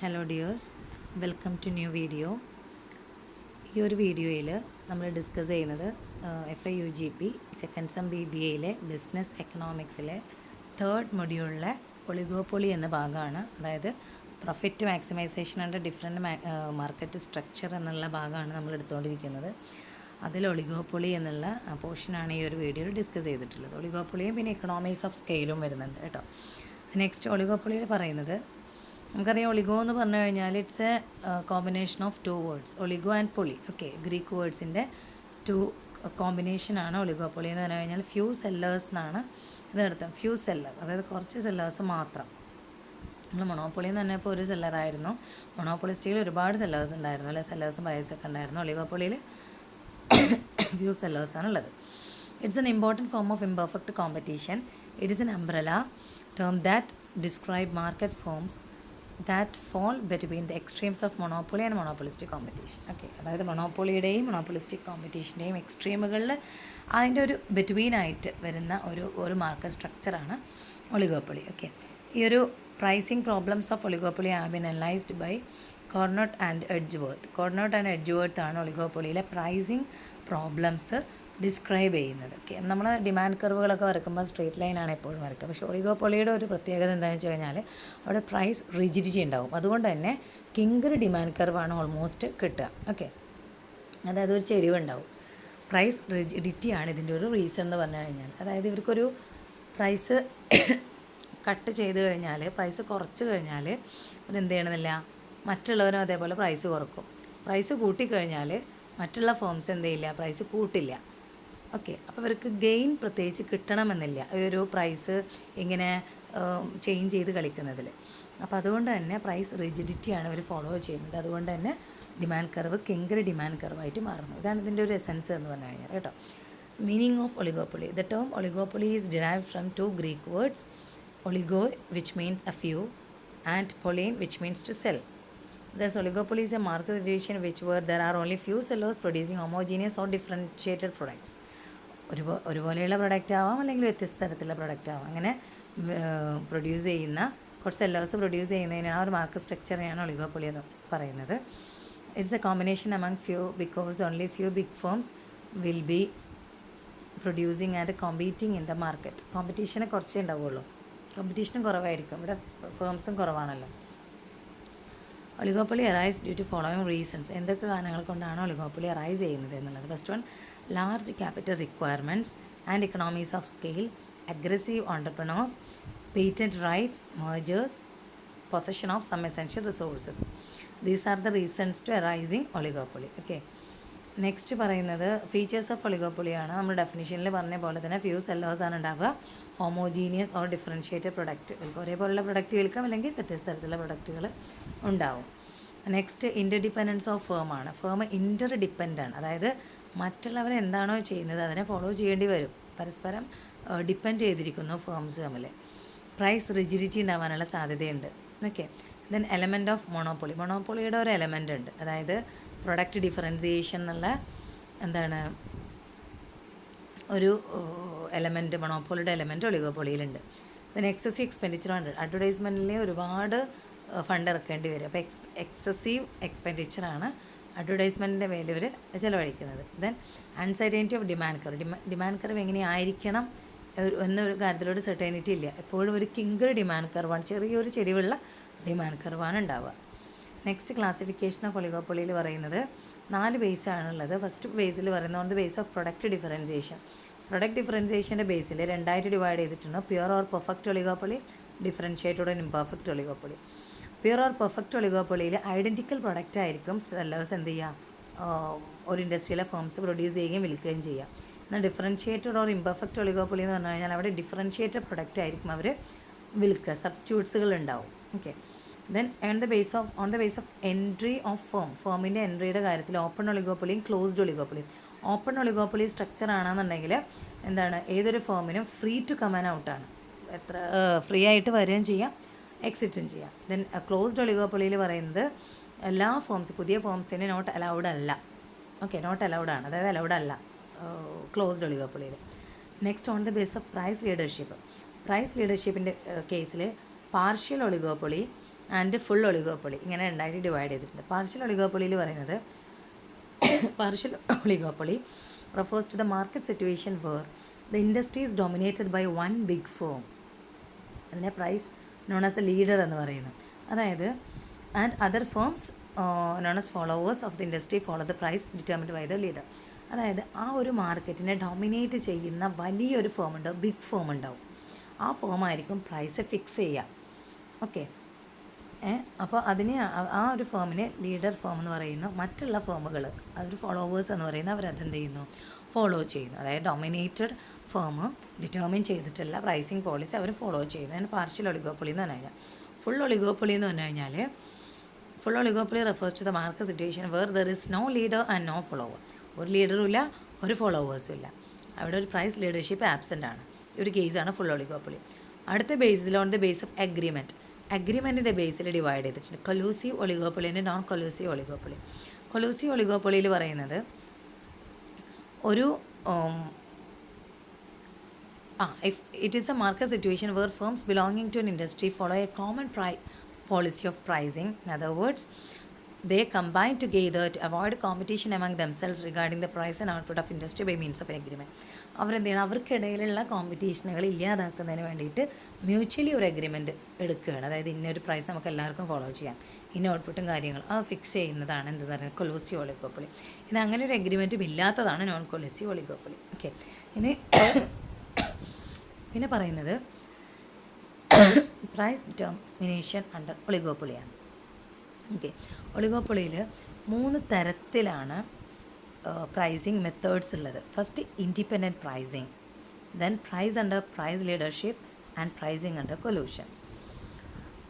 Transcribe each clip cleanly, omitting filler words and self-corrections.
Hello dears, welcome to new video. ഈ ഒരു വീഡിയോയിൽ നമ്മൾ ഡിസ്കസ് ചെയ്യുന്നത് FIUGP സെക്കൻഡ് സെം BBAയിലെ ബിസിനസ് എക്കണോമിക്സിലെ തേർഡ് മൊഡ്യൂളിലെ ഒളിഗോപ്പൊളി എന്ന ഭാഗമാണ്. അതായത് profit maximisation and different market structure എന്നുള്ള ഭാഗമാണ് നമ്മൾ എടുത്തുകൊണ്ടിരിക്കുന്നത്. അതിൽ ഒളിഗോപ്പൊളി എന്നുള്ള പോർഷനാണ് ഈ ഒരു വീഡിയോയിൽ ഡിസ്കസ് ചെയ്തിട്ടുള്ളത്. ഒളിഗോപ്പൊളിയും പിന്നെ എക്കണോമീസ് ഓഫ് സ്കെയിലും വരുന്നുണ്ട് കേട്ടോ. നെക്സ്റ്റ് ഒളിഗോപ്പൊളിയിൽ പറയുന്നത്, നമുക്കറിയാം ഒളിഗോ എന്ന് പറഞ്ഞു കഴിഞ്ഞാൽ it's a combination of two words, oligo and പൊളി. ഓക്കെ, ഗ്രീക്ക് വേർഡ്സിൻ്റെ ടു കോമ്പിനേഷനാണ് ഒളിഗോപ്പൊളി എന്ന് പറഞ്ഞു കഴിഞ്ഞാൽ. ഫ്യൂ സെല്ലേഴ്സ് എന്നാണ് ഇതിനർത്ഥം. ഫ്യൂ സെല്ലർ, അതായത് കുറച്ച് സെല്ലേഴ്സ് മാത്രം. നമ്മൾ മൊണോപ്പൊളി എന്ന് പറഞ്ഞപ്പോൾ ഒരു സെല്ലറായിരുന്നു. മൊണോപ്പൊളിസ്റ്റിയിൽ ഒരുപാട് സെല്ലേഴ്സ് ഉണ്ടായിരുന്നു അല്ലെ, സെല്ലേഴ്സും ബയേഴ്സൊക്കെ ഉണ്ടായിരുന്നു. ഒളിഗോപ്പൊളിയിൽ ഫ്യൂ സെല്ലേഴ്സാണുള്ളത്. It's an important form of imperfect competition. It is an umbrella term that describe market forms that fall between the extremes of monopoly and monopolistic competition. Okay, അതായത് മൊണോപ്പൊളിയുടെയും മൊണോപ്പൊളിസ്റ്റിക് കോമ്പറ്റീഷൻ്റെയും എക്സ്ട്രീമുകളിൽ അതിൻ്റെ ഒരു ബിറ്റ്വീനായിട്ട് വരുന്ന ഒരു മാർക്കറ്റ് സ്ട്രക്ചറാണ് ഒളിഗോപ്പൊളി. ഓക്കെ, ഈ ഒരു pricing problems of oligopoly have been analysed by Cournot and Edgeworth. Cournot and Edgeworth ആണ് ഒളിഗോപ്പൊളിയിലെ pricing problems describe ചെയ്യുന്നത്. ഓക്കെ, നമ്മൾ ഡിമാൻഡ് കർവുകളൊക്കെ വരയ്ക്കുമ്പോൾ സ്ട്രേറ്റ് ലൈനാണ് എപ്പോഴും വരയ്ക്കുക. പക്ഷേ ഒളിഗോപ്പൊളിയുടെ ഒരു പ്രത്യേകത എന്താണെന്ന് വെച്ച് കഴിഞ്ഞാൽ അവിടെ പ്രൈസ് റിജിഡിറ്റി ഉണ്ടാവും. അതുകൊണ്ട് തന്നെ കിങ്കർ ഡിമാൻഡ് കർവാണ് ഓൾമോസ്റ്റ് കിട്ടുക. ഓക്കെ, അതായത് ഒരു ചെരിവുണ്ടാവും. പ്രൈസ് റിജിഡിറ്റിയാണ് ഇതിൻ്റെ ഒരു റീസൺ എന്ന് പറഞ്ഞു കഴിഞ്ഞാൽ. അതായത് ഇവർക്കൊരു പ്രൈസ് കട്ട് ചെയ്ത് കഴിഞ്ഞാൽ, പ്രൈസ് കുറച്ച് കഴിഞ്ഞാൽ ഇവരെന്ത് ചെയ്യണമെന്നില്ല, മറ്റുള്ളവരും അതേപോലെ പ്രൈസ് കുറക്കും. പ്രൈസ് കൂട്ടിക്കഴിഞ്ഞാൽ മറ്റുള്ള ഫേംസ് എന്ത് ചെയ്യില്ല, പ്രൈസ് കൂട്ടില്ല. ഓക്കെ, അപ്പോൾ ഇവർക്ക് ഗെയിൻ പ്രത്യേകിച്ച് കിട്ടണമെന്നില്ല ഈ ഒരു പ്രൈസ് ഇങ്ങനെ ചേഞ്ച് ചെയ്ത് കളിക്കുന്നതിൽ. അപ്പോൾ അതുകൊണ്ട് തന്നെ പ്രൈസ് റിജിഡിറ്റിയാണ് ഇവർ ഫോളോ ചെയ്യുന്നത്. അതുകൊണ്ട് തന്നെ ഡിമാൻഡ് കർവ് കിങ്കർ ഡിമാൻഡ് കർവായിട്ട് മാറുന്നു. ഇതാണ് ഇതിൻ്റെ ഒരു എസൻസ് എന്ന് പറഞ്ഞു കഴിഞ്ഞാൽ കേട്ടോ. Meaning of oligopoly. The term oligopoly is derived from two Greek words, oligo which means a few and polein which means to sell. Thus oligopoly is a market situation which where there are only few sellers producing homogeneous or differentiated products. ഒരുപോലെയുള്ള product ആവാം, അല്ലെങ്കിൽ വ്യത്യസ്ത തരത്തിലുള്ള product ആവാം. അങ്ങനെ produce ചെയ്യുന്ന കുറച്ച് sellers produce ചെയ്യുന്നതിനാണ് ഒരു മാർക്കറ്റ് സ്ട്രക്ചറിനെയാണ് ഒളിഗോപ്പൊളി എന്ന് പറയുന്നത്. It's a combination among few because only few big firms will be producing and competing in the market. കോമ്പറ്റീഷനെ കുറച്ചേ ഉണ്ടാവുള്ളൂ, കോമ്പറ്റീഷനും കുറവായിരിക്കും, ഇവിടെ ഫേംസും കുറവാണല്ലോ. Oligopoly arise due to following reasons. എന്തൊക്കെ കാരണങ്ങൾ കൊണ്ടാണ് ഒളിഗോപ്പൊളി അറൈസ് ചെയ്യുന്നത് എന്നുള്ളത്. First one, large capital requirements and economies of scale, aggressive entrepreneurs, patent rights, mergers, possession of some essential resources. These are the reasons to arising oligopoly. Okay, next പറയുന്നത് features of ഒളിഗോപ്പൊളിയാണ്. നമ്മൾ ഡെഫിനിഷനിൽ പറഞ്ഞ പോലെ തന്നെ few സെല്ലേഴ്സാണ് ഉണ്ടാവുക. Homogeneous or differentiated product, ഒരേപോലെയുള്ള പ്രൊഡക്റ്റ് വിൽക്കാം, അല്ലെങ്കിൽ വ്യത്യസ്ത തരത്തിലുള്ള പ്രൊഡക്റ്റുകൾ ഉണ്ടാവും. നെക്സ്റ്റ് ഇൻ്റർഡിപ്പെൻഡൻസ് ഓഫ് ഫേമാണ്. ഫേം ഇൻ്റർ ഡിപ്പെൻഡാണ്, അതായത് മറ്റുള്ളവർ എന്താണോ ചെയ്യുന്നത് അതിനെ ഫോളോ ചെയ്യേണ്ടി വരും. പരസ്പരം ഡിപ്പെൻഡ് ചെയ്തിരിക്കുന്നു ഫേംസ് തമ്മിൽ. പ്രൈസ് റിജിഡിറ്റി ഉണ്ടാവാനുള്ള സാധ്യതയുണ്ട്. Okay, then element of monopoly. മൊണോപ്പൊളിയുടെ ഒരു എലമെൻ്റ് ഉണ്ട്, അതായത് പ്രൊഡക്റ്റ് ഡിഫറൻസിയേഷൻ എന്നുള്ള എന്താണ് ഒരു എലമെൻറ്റ്, മൊണോപ്പൊളിയുടെ എലമെൻറ്റ് ഒളിഗോപ്പൊളിയിലുണ്ട്. പിന്നെ എക്സസീവ് എക്സ്പെൻഡിച്ചർ ഉണ്ട്. അഡ്വർടൈസ്മെൻറ്റിൽ ഒരുപാട് ഫണ്ട് ഇറക്കേണ്ടി വരും. അപ്പോൾ എക്സസീവ് എക്സ്പെൻഡിച്ചറാണ് അഡ്വർടൈസ്മെൻറ്റിൻ്റെ മേലെ ഇവർ ചിലവഴിക്കുന്നത്. Then uncertainty of demand curve. Demand curve എങ്ങനെയായിരിക്കണം എന്നൊരു കാര്യത്തിലൊരു സെർട്ടനിറ്റി ഇല്ല. എപ്പോഴും ഒരു കിങ്കർ ഡിമാൻഡ് കർവാണ്, ചെറിയൊരു ചെരിവുള്ള ഡിമാൻഡ് കർവാണ് ഉണ്ടാവുക. നെക്സ്റ്റ് ക്ലാസിഫിക്കേഷൻ ഓഫ് ഒളിഗോപ്പൊളിയിൽ പറയുന്നത് 4 ബേസാണുള്ളത്. ഫസ്റ്റ് ബേസിൽ പറയുന്നത് on the base of product differentiation. Product ഡിഫറൻസിയേഷൻ്റെ ബേസിൽ രണ്ടായിട്ട് ഡിവൈഡ് ചെയ്തിട്ടുണ്ട്. Pure or perfect oligopoly, differentiated and imperfect oligopoly. Pure or perfect ഒളിഗോപ്പൊളിയിൽ ഐഡൻറ്റിക്കൽ പ്രൊഡക്റ്റ് ആയിരിക്കും സെല്ലേഴ്സ് എന്ത് ചെയ്യുക, ഒരു ഇൻഡസ്ട്രിയിലെ ഫേംസ് പ്രൊഡ്യൂസ് ചെയ്യുകയും വിൽക്കുകയും ചെയ്യുക. എന്നാൽ ഡിഫറൻഷ്യേറ്റഡ് ഓർ ഇംപെർഫെക്റ്റ് ഒളിഗോപ്പൊളി എന്ന് പറഞ്ഞു കഴിഞ്ഞാൽ അവിടെ ഡിഫറൻഷ്യേറ്റഡ് പ്രൊഡക്റ്റ് ആയിരിക്കും അവർ വിൽക്കുക, സബ്സ്റ്റിറ്റ്യൂട്ട്സുകൾ ഉണ്ടാവും. Okay, then on the base of entry of ഫേമിൻ്റെ എൻട്രിയുടെ കാര്യത്തിൽ ഓപ്പൺ ഒളിഗോപ്പൊളിയും ക്ലോസ്ഡ് ഒളിഗോപ്പൊളിയും. ഓപ്പൺ ഒളിഗോപ്പൊളി സ്ട്രക്ചർ ആണെന്നുണ്ടെങ്കിൽ എന്താണ്, ഏതൊരു ഫേമിനും ഫ്രീ ടു കമൻ ഔട്ടാണ്, എത്ര ഫ്രീ ആയിട്ട് വരികയും ചെയ്യാം, എക്സിറ്റും ചെയ്യാം. ദെൻ ക്ലോസ്ഡ് ഒളിഗോപ്പൊളിയിൽ പറയുന്നത് എല്ലാ ഫേംസ്, പുതിയ ഫേംസിന് നോട്ട് അലൗഡ് അല്ല. ഓക്കെ, നോട്ട് അലൗഡ് ആണ്, അതായത് അലൗഡ് അല്ല ക്ലോസ്ഡ് ഒളിഗോപ്പൊളിയിൽ. Next on the base of price leadership. Price ലീഡർഷിപ്പിൻ്റെ കേസിൽ partial oligopoly and full oligopoly, ഇങ്ങനെ രണ്ടായിട്ട് ഡിവൈഡ് ചെയ്തിട്ടുണ്ട്. പാർഷ്യൽ ഒളിഗോപ്പൊളിയിൽ പറയുന്നത് partial oligopoly refers to the market situation where the industry is dominated by one big firm. അതിനെ price known as the leader എന്ന് പറയുന്നു. അതായത് and other firms known as followers of the industry follow the price determined by the leader. അതായത് ആ ഒരു മാർക്കറ്റിനെ dominate ചെയ്യുന്ന വലിയൊരു ഫേം ഉണ്ടാവും, ബിഗ് ഫേം ഉണ്ടാവും. ആ ഫേമായിരിക്കും പ്രൈസ് ഫിക്സ് ചെയ്യുക. ഓക്കെ, അപ്പോൾ അതിനെ ആ ഒരു ഫേമിനെ ലീഡർ ഫേം എന്ന് പറയുന്നു. മറ്റുള്ള ഫേമുകൾ അവർ ഫോളോവേഴ്സ് എന്ന് പറയുന്നത് അവരതെന്ത് ചെയ്യുന്നു, ഫോളോ ചെയ്യുന്നു. അതായത് ഡൊമിനേറ്റഡ് ഫേം ഡിറ്റർമിൻ ചെയ്തിട്ടുള്ള പ്രൈസിങ് പോളിസി അവർ ഫോളോ ചെയ്യുന്നു. അതിന് പാർഷ്യൽ ഒളിഗോപ്പൊളി എന്ന് പറഞ്ഞു കഴിഞ്ഞാൽ. ഫുൾ ഒളിഗോപ്പൊളി എന്ന് പറഞ്ഞു കഴിഞ്ഞാൽ full oligopoly refers to the market situation where there is no leader and no follower. ഒരു ലീഡറും ഇല്ല, ഒരു ഫോളോവേഴ്സും ഇല്ല. അവിടെ ഒരു പ്രൈസ് ലീഡർഷിപ്പ് ആബ്സെൻ്റ് ആണ്. ഈ ഒരു കേസാണ് ഫുൾ ഒളിഗോപ്പൊളി. അടുത്ത ബേസിൽ on the base of agreement, അഗ്രിമെൻറ്റിൻ്റെ ബേസിൽ ഡിവൈഡ് ചെയ്തിട്ടുണ്ട്. Collusive ഒളിഗോപ്പൊളിൻ്റെ non collusive oligopoly. Collusive ഒളിഗോപ്പൊളിയിൽ പറയുന്നത് ഒരു if it is a market situation where firms belonging to an industry follow a common policy of pricing, in other words they combine together to avoid competition among themselves regarding the price and output of industry by means of an agreement. അവരെന്ത് ചെയ്യണം, അവർക്കിടയിലുള്ള കോമ്പറ്റീഷനുകൾ ഇല്ലാതാക്കുന്നതിന് വേണ്ടിയിട്ട് mutually ഒരു agreement എടുക്കുകയാണ്. അതായത് ഇന്നൊരു price നമുക്ക് എല്ലാവർക്കും ഫോളോ ചെയ്യാം, ഇന്ന ഔട്ട്പുട്ടും കാര്യങ്ങളും അത് ഫിക്സ് ചെയ്യുന്നതാണ് എന്ത് പറയുന്നത്, കൊലൂസീവ് ഒളിഗോപ്പൊളി. ഇത് അങ്ങനെ ഒരു അഗ്രിമെൻറ്റും ഇല്ലാത്തതാണ് നോൺ കൊലൂസീവ് ഒളിഗോപ്പൊളി. ഓക്കെ, ഇനി പിന്നെ പറയുന്നത് പ്രൈസ് ഡിറ്റർമിനേഷൻ അണ്ടർ ഒളിഗോപ്പൊളിയാണ്. ഓക്കെ, ഒളിഗോപ്പൊളിയിൽ 3 തരത്തിലാണ് പ്രൈസിങ് മെത്തേഡ്സ് ഉള്ളത്. First independent pricing, then price under price leadership and pricing under collusion.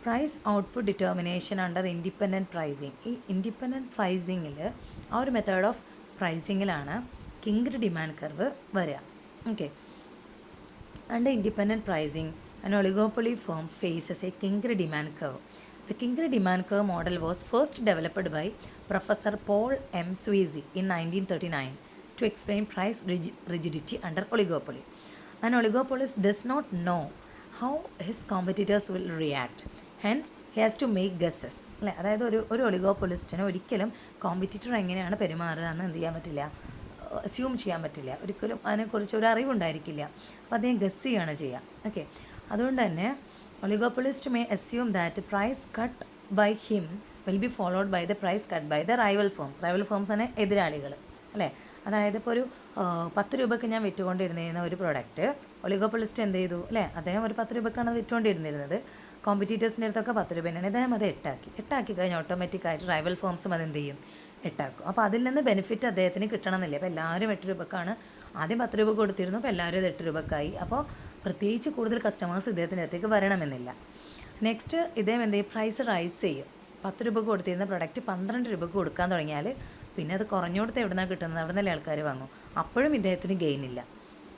Price output determination under independent pricing. ഈ ഇൻഡിപെൻഡൻറ്റ് പ്രൈസിങ്ങിൽ ആ ഒരു മെത്തേഡ് ഓഫ് പ്രൈസിങ്ങിലാണ് കിങ്ക്ഡ് ഡിമാൻഡ് കർവ് വരിക. Okay, under independent pricing, an oligopoly firm faces a Kinckery demand curve. The Kinckery demand curve model was first developed by Professor Paul M. Sweezy in 1939 to explain price rigidity under oligopoly. An oligopolist does not know how his competitors will react. Hence, he has to make guesses. അല്ലേ, അതായത് ഒരു ഒളിഗോപ്പൊളിസ്റ്റിന് ഒരിക്കലും competitor എങ്ങനെയാണ് പെരുമാറുക എന്ന് എന്ത് ചെയ്യാൻ പറ്റില്ല, അസ്യൂം ചെയ്യാൻ പറ്റില്ല. ഒരിക്കലും അതിനെക്കുറിച്ച് ഒരു അറിവുണ്ടായിരിക്കില്ല. അപ്പോൾ അദ്ദേഹം ഗസ് ചെയ്യുകയാണ് ചെയ്യുക. ഓക്കെ, അതുകൊണ്ട് തന്നെ oligopolist may assume that price cut by him will be followed by the price cut by the rival firms. Rival firms ആണ് എതിരാളികൾ, അല്ലേ. അതായത് ഇപ്പോൾ ഒരു 10 രൂപയ്ക്ക് ഞാൻ വിറ്റുകൊണ്ടിരുന്ന ഒരു പ്രൊഡക്റ്റ് ഒളിഗോപ്പൊളിസ്റ്റ് എന്ത് ചെയ്തു, അല്ലേ, അദ്ദേഹം ഒരു 10 രൂപയ്ക്കാണ് അത് വിറ്റുകൊണ്ടിരുന്നിരുന്നത്. കോമ്പറ്റീറ്റേഴ്സിൻ്റെ അടുത്തൊക്കെ 10 രൂപേനാണ്. അദ്ദേഹം അത് എട്ടാക്കി കഴിഞ്ഞാൽ ഓട്ടോമാറ്റിക്കായിട്ട് റൈവൽ ഫേംസും അതെന്ത് ചെയ്യും, എട്ടാക്കും. അപ്പോൾ അതിൽ നിന്ന് ബെനിഫിറ്റ് അദ്ദേഹത്തിന് കിട്ടണമെന്നില്ല. അപ്പോൾ എല്ലാവരും 8 രൂപക്കാണ് ആദ്യം 10 രൂപ കൊടുത്തിരുന്നു, അപ്പോൾ എല്ലാവരും അത് 8 രൂപക്കായി. അപ്പോൾ പ്രത്യേകിച്ച് കൂടുതൽ കസ്റ്റമേഴ്സ് ഇദ്ദേഹത്തിൻ്റെ അടുത്തേക്ക് വരണമെന്നില്ല. നെക്സ്റ്റ് ഇദ്ദേഹം എന്ത് ചെയ്യും, പ്രൈസ് റൈസ് ചെയ്യും. 10 രൂപ കൊടുത്തിരുന്ന പ്രൊഡക്റ്റ് 12 രൂപക്ക് കൊടുക്കാൻ തുടങ്ങിയാൽ പിന്നെ അത് കുറഞ്ഞു കൊടുത്ത് എവിടെ നിന്നാണ് കിട്ടുന്നത്, അവിടെ നിന്നല്ലേ ആൾക്കാർ വാങ്ങും. അപ്പോഴും ഇദ്ദേഹത്തിന് ഗെയിൻ ഇല്ല.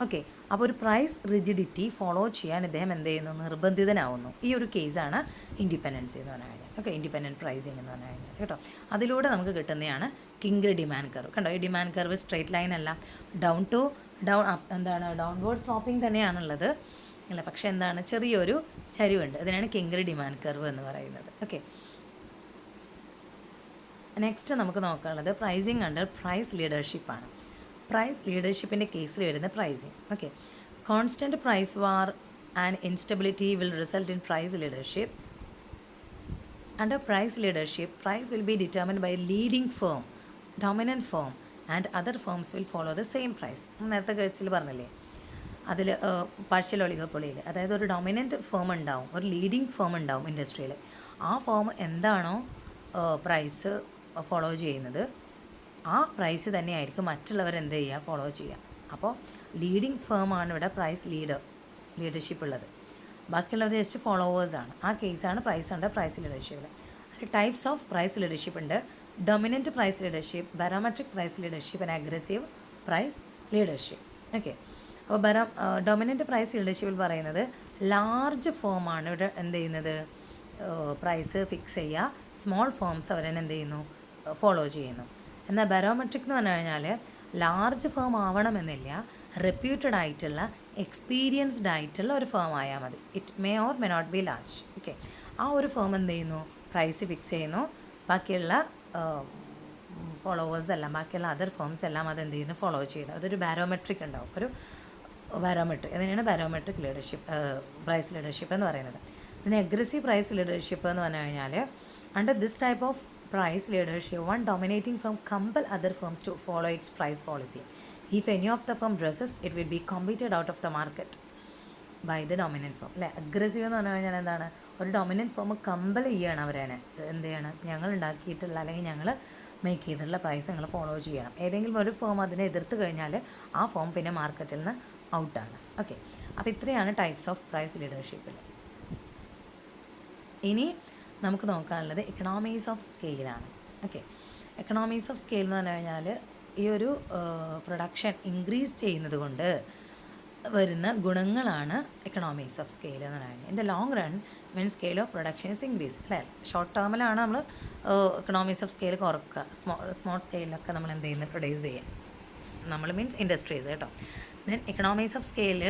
ഓക്കെ, അപ്പോൾ ഒരു പ്രൈസ് റിജിഡിറ്റി ഫോളോ ചെയ്യാൻ ഇദ്ദേഹം എന്ത് ചെയ്യുന്നു, നിർബന്ധിതനാവുന്നു. ഈ ഒരു കേസാണ് ഇൻഡിപെൻഡൻസി എന്ന് പറഞ്ഞു കഴിഞ്ഞാൽ. ഓക്കെ, ഇൻഡിപെൻഡൻറ്റ് പ്രൈസിങ് എന്ന് പറഞ്ഞു കഴിഞ്ഞാൽ കേട്ടോ. അതിലൂടെ നമുക്ക് കിട്ടുന്നതാണ് കിങ്ക്ഡ് ഡിമാൻഡ് കർവ്. കണ്ടോ, ഈ ഡിമാൻഡ് കർവ് സ്ട്രെയിറ്റ് ലൈൻ അല്ല, ഡൗൺ എന്താണ് ഡൗൺവേർഡ് സ്ലോപ്പിംഗ് തന്നെയാണുള്ളത്, അല്ല, പക്ഷേ എന്താണ് ചെറിയൊരു ചരിവുണ്ട്. അതിനാണ് കിങ്ക്ഡ് ഡിമാൻഡ് കർവ് എന്ന് പറയുന്നത്. ഓക്കെ, നെക്സ്റ്റ് നമുക്ക് നോക്കാനുള്ളത് പ്രൈസിങ് അണ്ടർ പ്രൈസ് ലീഡർഷിപ്പാണ്. പ്രൈസ് ലീഡർഷിപ്പിൻ്റെ കേസിൽ വരുന്ന pricing. Okay, constant price war and instability will result in price leadership. Under price leadership, price will be determined by leading firm, dominant firm, and other firms will follow the same price. നേരത്തെ കേസിൽ പറഞ്ഞില്ലേ, അതിൽ partial ഒളിഗോപ്പൊളിയിൽ, അതായത് ഒരു dominant firm ഉണ്ടാവും, ഒരു leading firm ഉണ്ടാവും ഇൻഡസ്ട്രിയിൽ. ആ ഫേം എന്താണോ പ്രൈസ് ഫോളോ ചെയ്യുന്നത്, ആ പ്രൈസ് തന്നെയായിരിക്കും മറ്റുള്ളവർ എന്ത് ചെയ്യുക, ഫോളോ ചെയ്യുക. അപ്പോൾ ലീഡിങ് ഫേമാണ് ഇവിടെ പ്രൈസ് ലീഡർഷിപ്പ് ഉള്ളത്. ബാക്കിയുള്ളവർ ജസ്റ്റ് ഫോളോവേഴ്സാണ്. ആ കേസാണ് പ്രൈസ് അണ്ടർ പ്രൈസ് ലീഡർഷിപ്പിൽ. അതിൽ ടൈപ്സ് ഓഫ് പ്രൈസ് ലീഡർഷിപ്പ് ഉണ്ട്. Dominant price leadership, barometric price leadership and aggressive price leadership. Okay, അപ്പോൾ ഡൊമിനൻറ്റ് പ്രൈസ് ലീഡർഷിപ്പിൽ പറയുന്നത് ലാർജ് ഫേമാണ് ഇവിടെ എന്ത് ചെയ്യുന്നത്, പ്രൈസ് ഫിക്സ് ചെയ്യുക. സ്മോൾ ഫേംസ് അവരെന്നെ എന്ത് ചെയ്യുന്നു, ഫോളോ ചെയ്യുന്നു. എന്നാൽ ബാരോമെട്രിക് എന്ന് പറഞ്ഞു കഴിഞ്ഞാൽ ലാർജ് ഫേം ആവണമെന്നില്ല, റെപ്യൂട്ടഡ് ആയിട്ടുള്ള എക്സ്പീരിയൻസ്ഡ് ആയിട്ടുള്ള ഒരു ഫേം ആയാൽ മതി. It may or may not be large. Okay, ആ ഒരു ഫേം എന്ത് ചെയ്യുന്നു, പ്രൈസ് ഫിക്സ് ചെയ്യുന്നു. ബാക്കിയുള്ള ഫോളോവേഴ്സ് എല്ലാം, ബാക്കിയുള്ള അതർ ഫേംസ് എല്ലാം അതെന്ത് ചെയ്യുന്നു, ഫോളോ ചെയ്യുന്നു. അതൊരു ബാരോമെട്രിക് ഉണ്ടാവും, ഒരു ബാരോമെട്രിക്. അതിനാണ് ബാരോമെട്രിക് ലീഡർഷിപ്പ്, പ്രൈസ് ലീഡർഷിപ്പ് എന്ന് പറയുന്നത്. ഇതിന് അഗ്രസീവ് പ്രൈസ് ലീഡർഷിപ്പ് എന്ന് പറഞ്ഞു കഴിഞ്ഞാൽ, under this type of price leadership, one dominating firm compel other firms to follow its price policy. If any of the firm dresses, it will be competed out of the market by the dominant firm. അല്ലേ, aggressive എന്ന് പറഞ്ഞു കഴിഞ്ഞാൽ എന്താണ്, ഒരു dominant firm compel ചെയ്യണം അവരെ, എന്ത് ചെയ്യണം, ഞങ്ങൾ ഉണ്ടാക്കിയിട്ടുള്ള അല്ലെങ്കിൽ ഞങ്ങൾ മേക്ക് ചെയ്തിട്ടുള്ള പ്രൈസ് നിങ്ങൾ ഫോളോ ചെയ്യണം. ഏതെങ്കിലും ഒരു ഫേം അതിനെ എതിർത്ത് കഴിഞ്ഞാൽ ആ ഫേം പിന്നെ മാർക്കറ്റിൽ നിന്ന് ഔട്ടാണ്. ഓക്കെ, അപ്പോൾ ഇത്രയാണ് ടൈപ്സ് ഓഫ് പ്രൈസ് ലീഡർഷിപ്പിൽ. ഇനി നമുക്ക് നോക്കാനുള്ളത് എക്കണോമീസ് ഓഫ് സ്കെയിലാണ്. ഓക്കെ, എക്കണോമീസ് ഓഫ് സ്കെയിൽ എന്ന് പറഞ്ഞു കഴിഞ്ഞാൽ ഈ ഒരു പ്രൊഡക്ഷൻ ഇൻക്രീസ് ചെയ്യുന്നത് കൊണ്ട് വരുന്ന ഗുണങ്ങളാണ് എക്കണോമീസ് ഓഫ് സ്കെയിൽ എന്ന് പറയുന്നത്. In the long run when scale of production is increase, അല്ലേ, ഷോർട്ട് ടേമിലാണ് നമ്മൾ എക്കണോമീസ് ഓഫ് സ്കെയിൽ കുറക്കുക. സ്മോൾ സ്കെയിലൊക്കെ നമ്മൾ എന്ത് ചെയ്യുന്നത്, പ്രൊഡ്യൂസ് ചെയ്യുക, നമ്മൾ മീൻസ് ഇൻഡസ്ട്രീസ് കേട്ടോ. Then economies of scale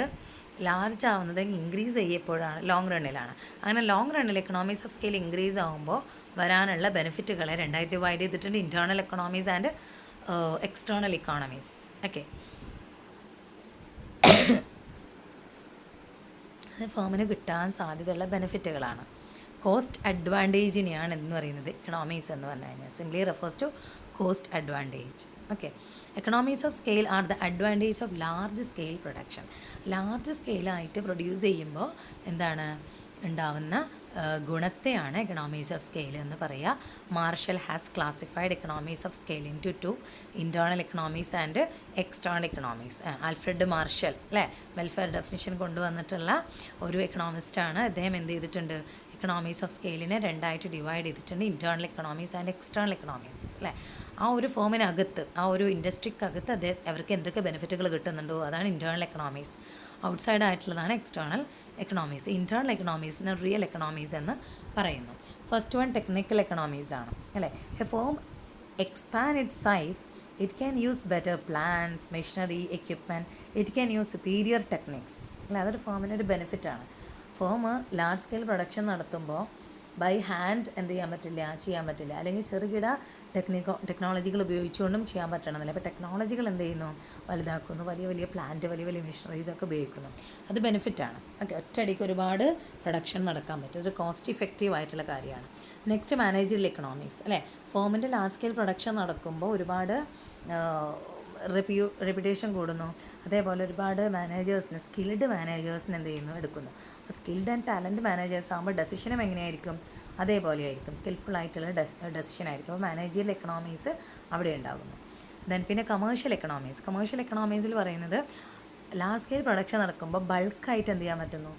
large ആവുന്നത് ഇൻക്രീസ് ചെയ്യപ്പോഴാണ്, ലോങ് റണ്ണിലാണ്. അങ്ങനെ ലോങ് റണ്ണിൽ എക്കണോമീസ് ഓഫ് സ്കെയിൽ ഇൻക്രീസ് ആകുമ്പോൾ വരാനുള്ള ബെനിഫിറ്റുകളെ രണ്ടായിട്ട് ഡിവൈഡ് ചെയ്തിട്ടുണ്ട്, internal economies and external economies. Okay, അത് ഫേമിന് കിട്ടാൻ സാധ്യതയുള്ള ബെനിഫിറ്റുകളാണ്. കോസ്റ്റ് അഡ്വാൻറ്റേജിനെയാണ് എന്ന് പറയുന്നത് എക്കണോമീസ് എന്ന് പറഞ്ഞു കഴിഞ്ഞാൽ. Simply refers to cost advantage. Okay, economies of scale are the advantage of large scale production. Large സ്കെയിലായിട്ട് പ്രൊഡ്യൂസ് ചെയ്യുമ്പോൾ എന്താണ് ഉണ്ടാവുന്ന ഗുണത്തെയാണ് എക്കണോമീസ് ഓഫ് സ്കെയിൽ എന്ന് പറയുക. Marshall has classified economies of scale into internal economies and external economies. Alfred Marshall, അല്ലേ, welfare definition കൊണ്ടുവന്നിട്ടുള്ള ഒരു എക്കണോമിസ്റ്റാണ്. അദ്ദേഹം എന്ത് ചെയ്തിട്ടുണ്ട്, എക്കണോമീസ് ഓഫ് സ്കെയിലിനെ രണ്ടായിട്ട് ഡിവൈഡ് ചെയ്തിട്ടുണ്ട്, internal economies and external economies. അല്ലേ, ആ ഒരു ഫോമിനകത്ത്, ആ ഒരു ഇൻഡസ്ട്രിക്കകത്ത് അവർക്ക് എന്തൊക്കെ ബെനിഫിറ്റുകൾ കിട്ടുന്നുണ്ടോ അതാണ് ഇൻറ്റേർണൽ എക്കണോമീസ്. ഔട്ട്സൈഡ് ആയിട്ടുള്ളതാണ് എക്സ്റ്റേർണൽ എക്കണോമീസ്. ഇൻറ്റേർണൽ എക്കണോമീസിന് റിയൽ എക്കണോമീസ് എന്ന് പറയുന്നു. ഫസ്റ്റ് വൺ ടെക്നിക്കൽ എക്കണോമീസ് ആണ്, അല്ലേ. A firm expand it size, it can use better plans, machinery, equipment, it can use superior techniques. അല്ലേ, അതൊരു ഫോമിനൊരു ബെനിഫിറ്റാണ്. ഫോം ലാർജ് സ്കെയിൽ പ്രൊഡക്ഷൻ നടത്തുമ്പോൾ ബൈ ഹാൻഡ് എന്ത് ചെയ്യാൻ പറ്റില്ല, അല്ലെങ്കിൽ ചെറുകിട ടെക്നോളജികൾ ഉപയോഗിച്ചുകൊണ്ടും ചെയ്യാൻ പറ്റണമെന്നില്ല. അപ്പോൾ ടെക്നോളജികൾ എന്ത് ചെയ്യുന്നു, വലുതാക്കുന്നു, വലിയ വലിയ പ്ലാന്റ്, വലിയ വലിയ മെഷീനറീസൊക്കെ ഉപയോഗിക്കുന്നു. അത് ബെനിഫിറ്റാണ്. ഓക്കെ, ഒറ്റയടിക്ക് ഒരുപാട് പ്രൊഡക്ഷൻ നടക്കാൻ പറ്റും, ഒരു കോസ്റ്റ് ഇഫക്റ്റീവ് ആയിട്ടുള്ള കാര്യമാണ്. നെക്സ്റ്റ് മാനേജറിയൽ എക്കണോമീസ്, അല്ലേ. ഫോമിൻ്റെ ലാർജ് സ്കെയിൽ പ്രൊഡക്ഷൻ നടക്കുമ്പോൾ ഒരുപാട് റെപ്യൂട്ടേഷൻ കൂടുന്നു. അതേപോലെ ഒരുപാട് മാനേജേഴ്സിന്, സ്കിൽഡ് മാനേജേഴ്സിന് എന്ത് ചെയ്യുന്നു, എടുക്കുന്നു. അപ്പോൾ സ്കിൽഡ് ആൻഡ് ടാലൻറ്റ് മാനേജേഴ്സ് ആകുമ്പോൾ ഡെസിഷനും എങ്ങനെയായിരിക്കും, അതേപോലെ ആയിരിക്കും, സ്കിൽഫുൾ ആയിട്ടുള്ള ഡെസിഷൻ ആയിരിക്കും. അപ്പോൾ മാനേജറിയൽ എക്കണോമീസ് അവിടെ ഉണ്ടാകുന്നു. ദെൻ പിന്നെ കമേഴ്ഷ്യൽ എക്കണോമീസിൽ പറയുന്നത് ലാർജ് സ്കെയിൽ പ്രൊഡക്ഷൻ നടക്കുമ്പോൾ ബൾക്കായിട്ട് എന്ത് ചെയ്യാൻ പറ്റുന്നു,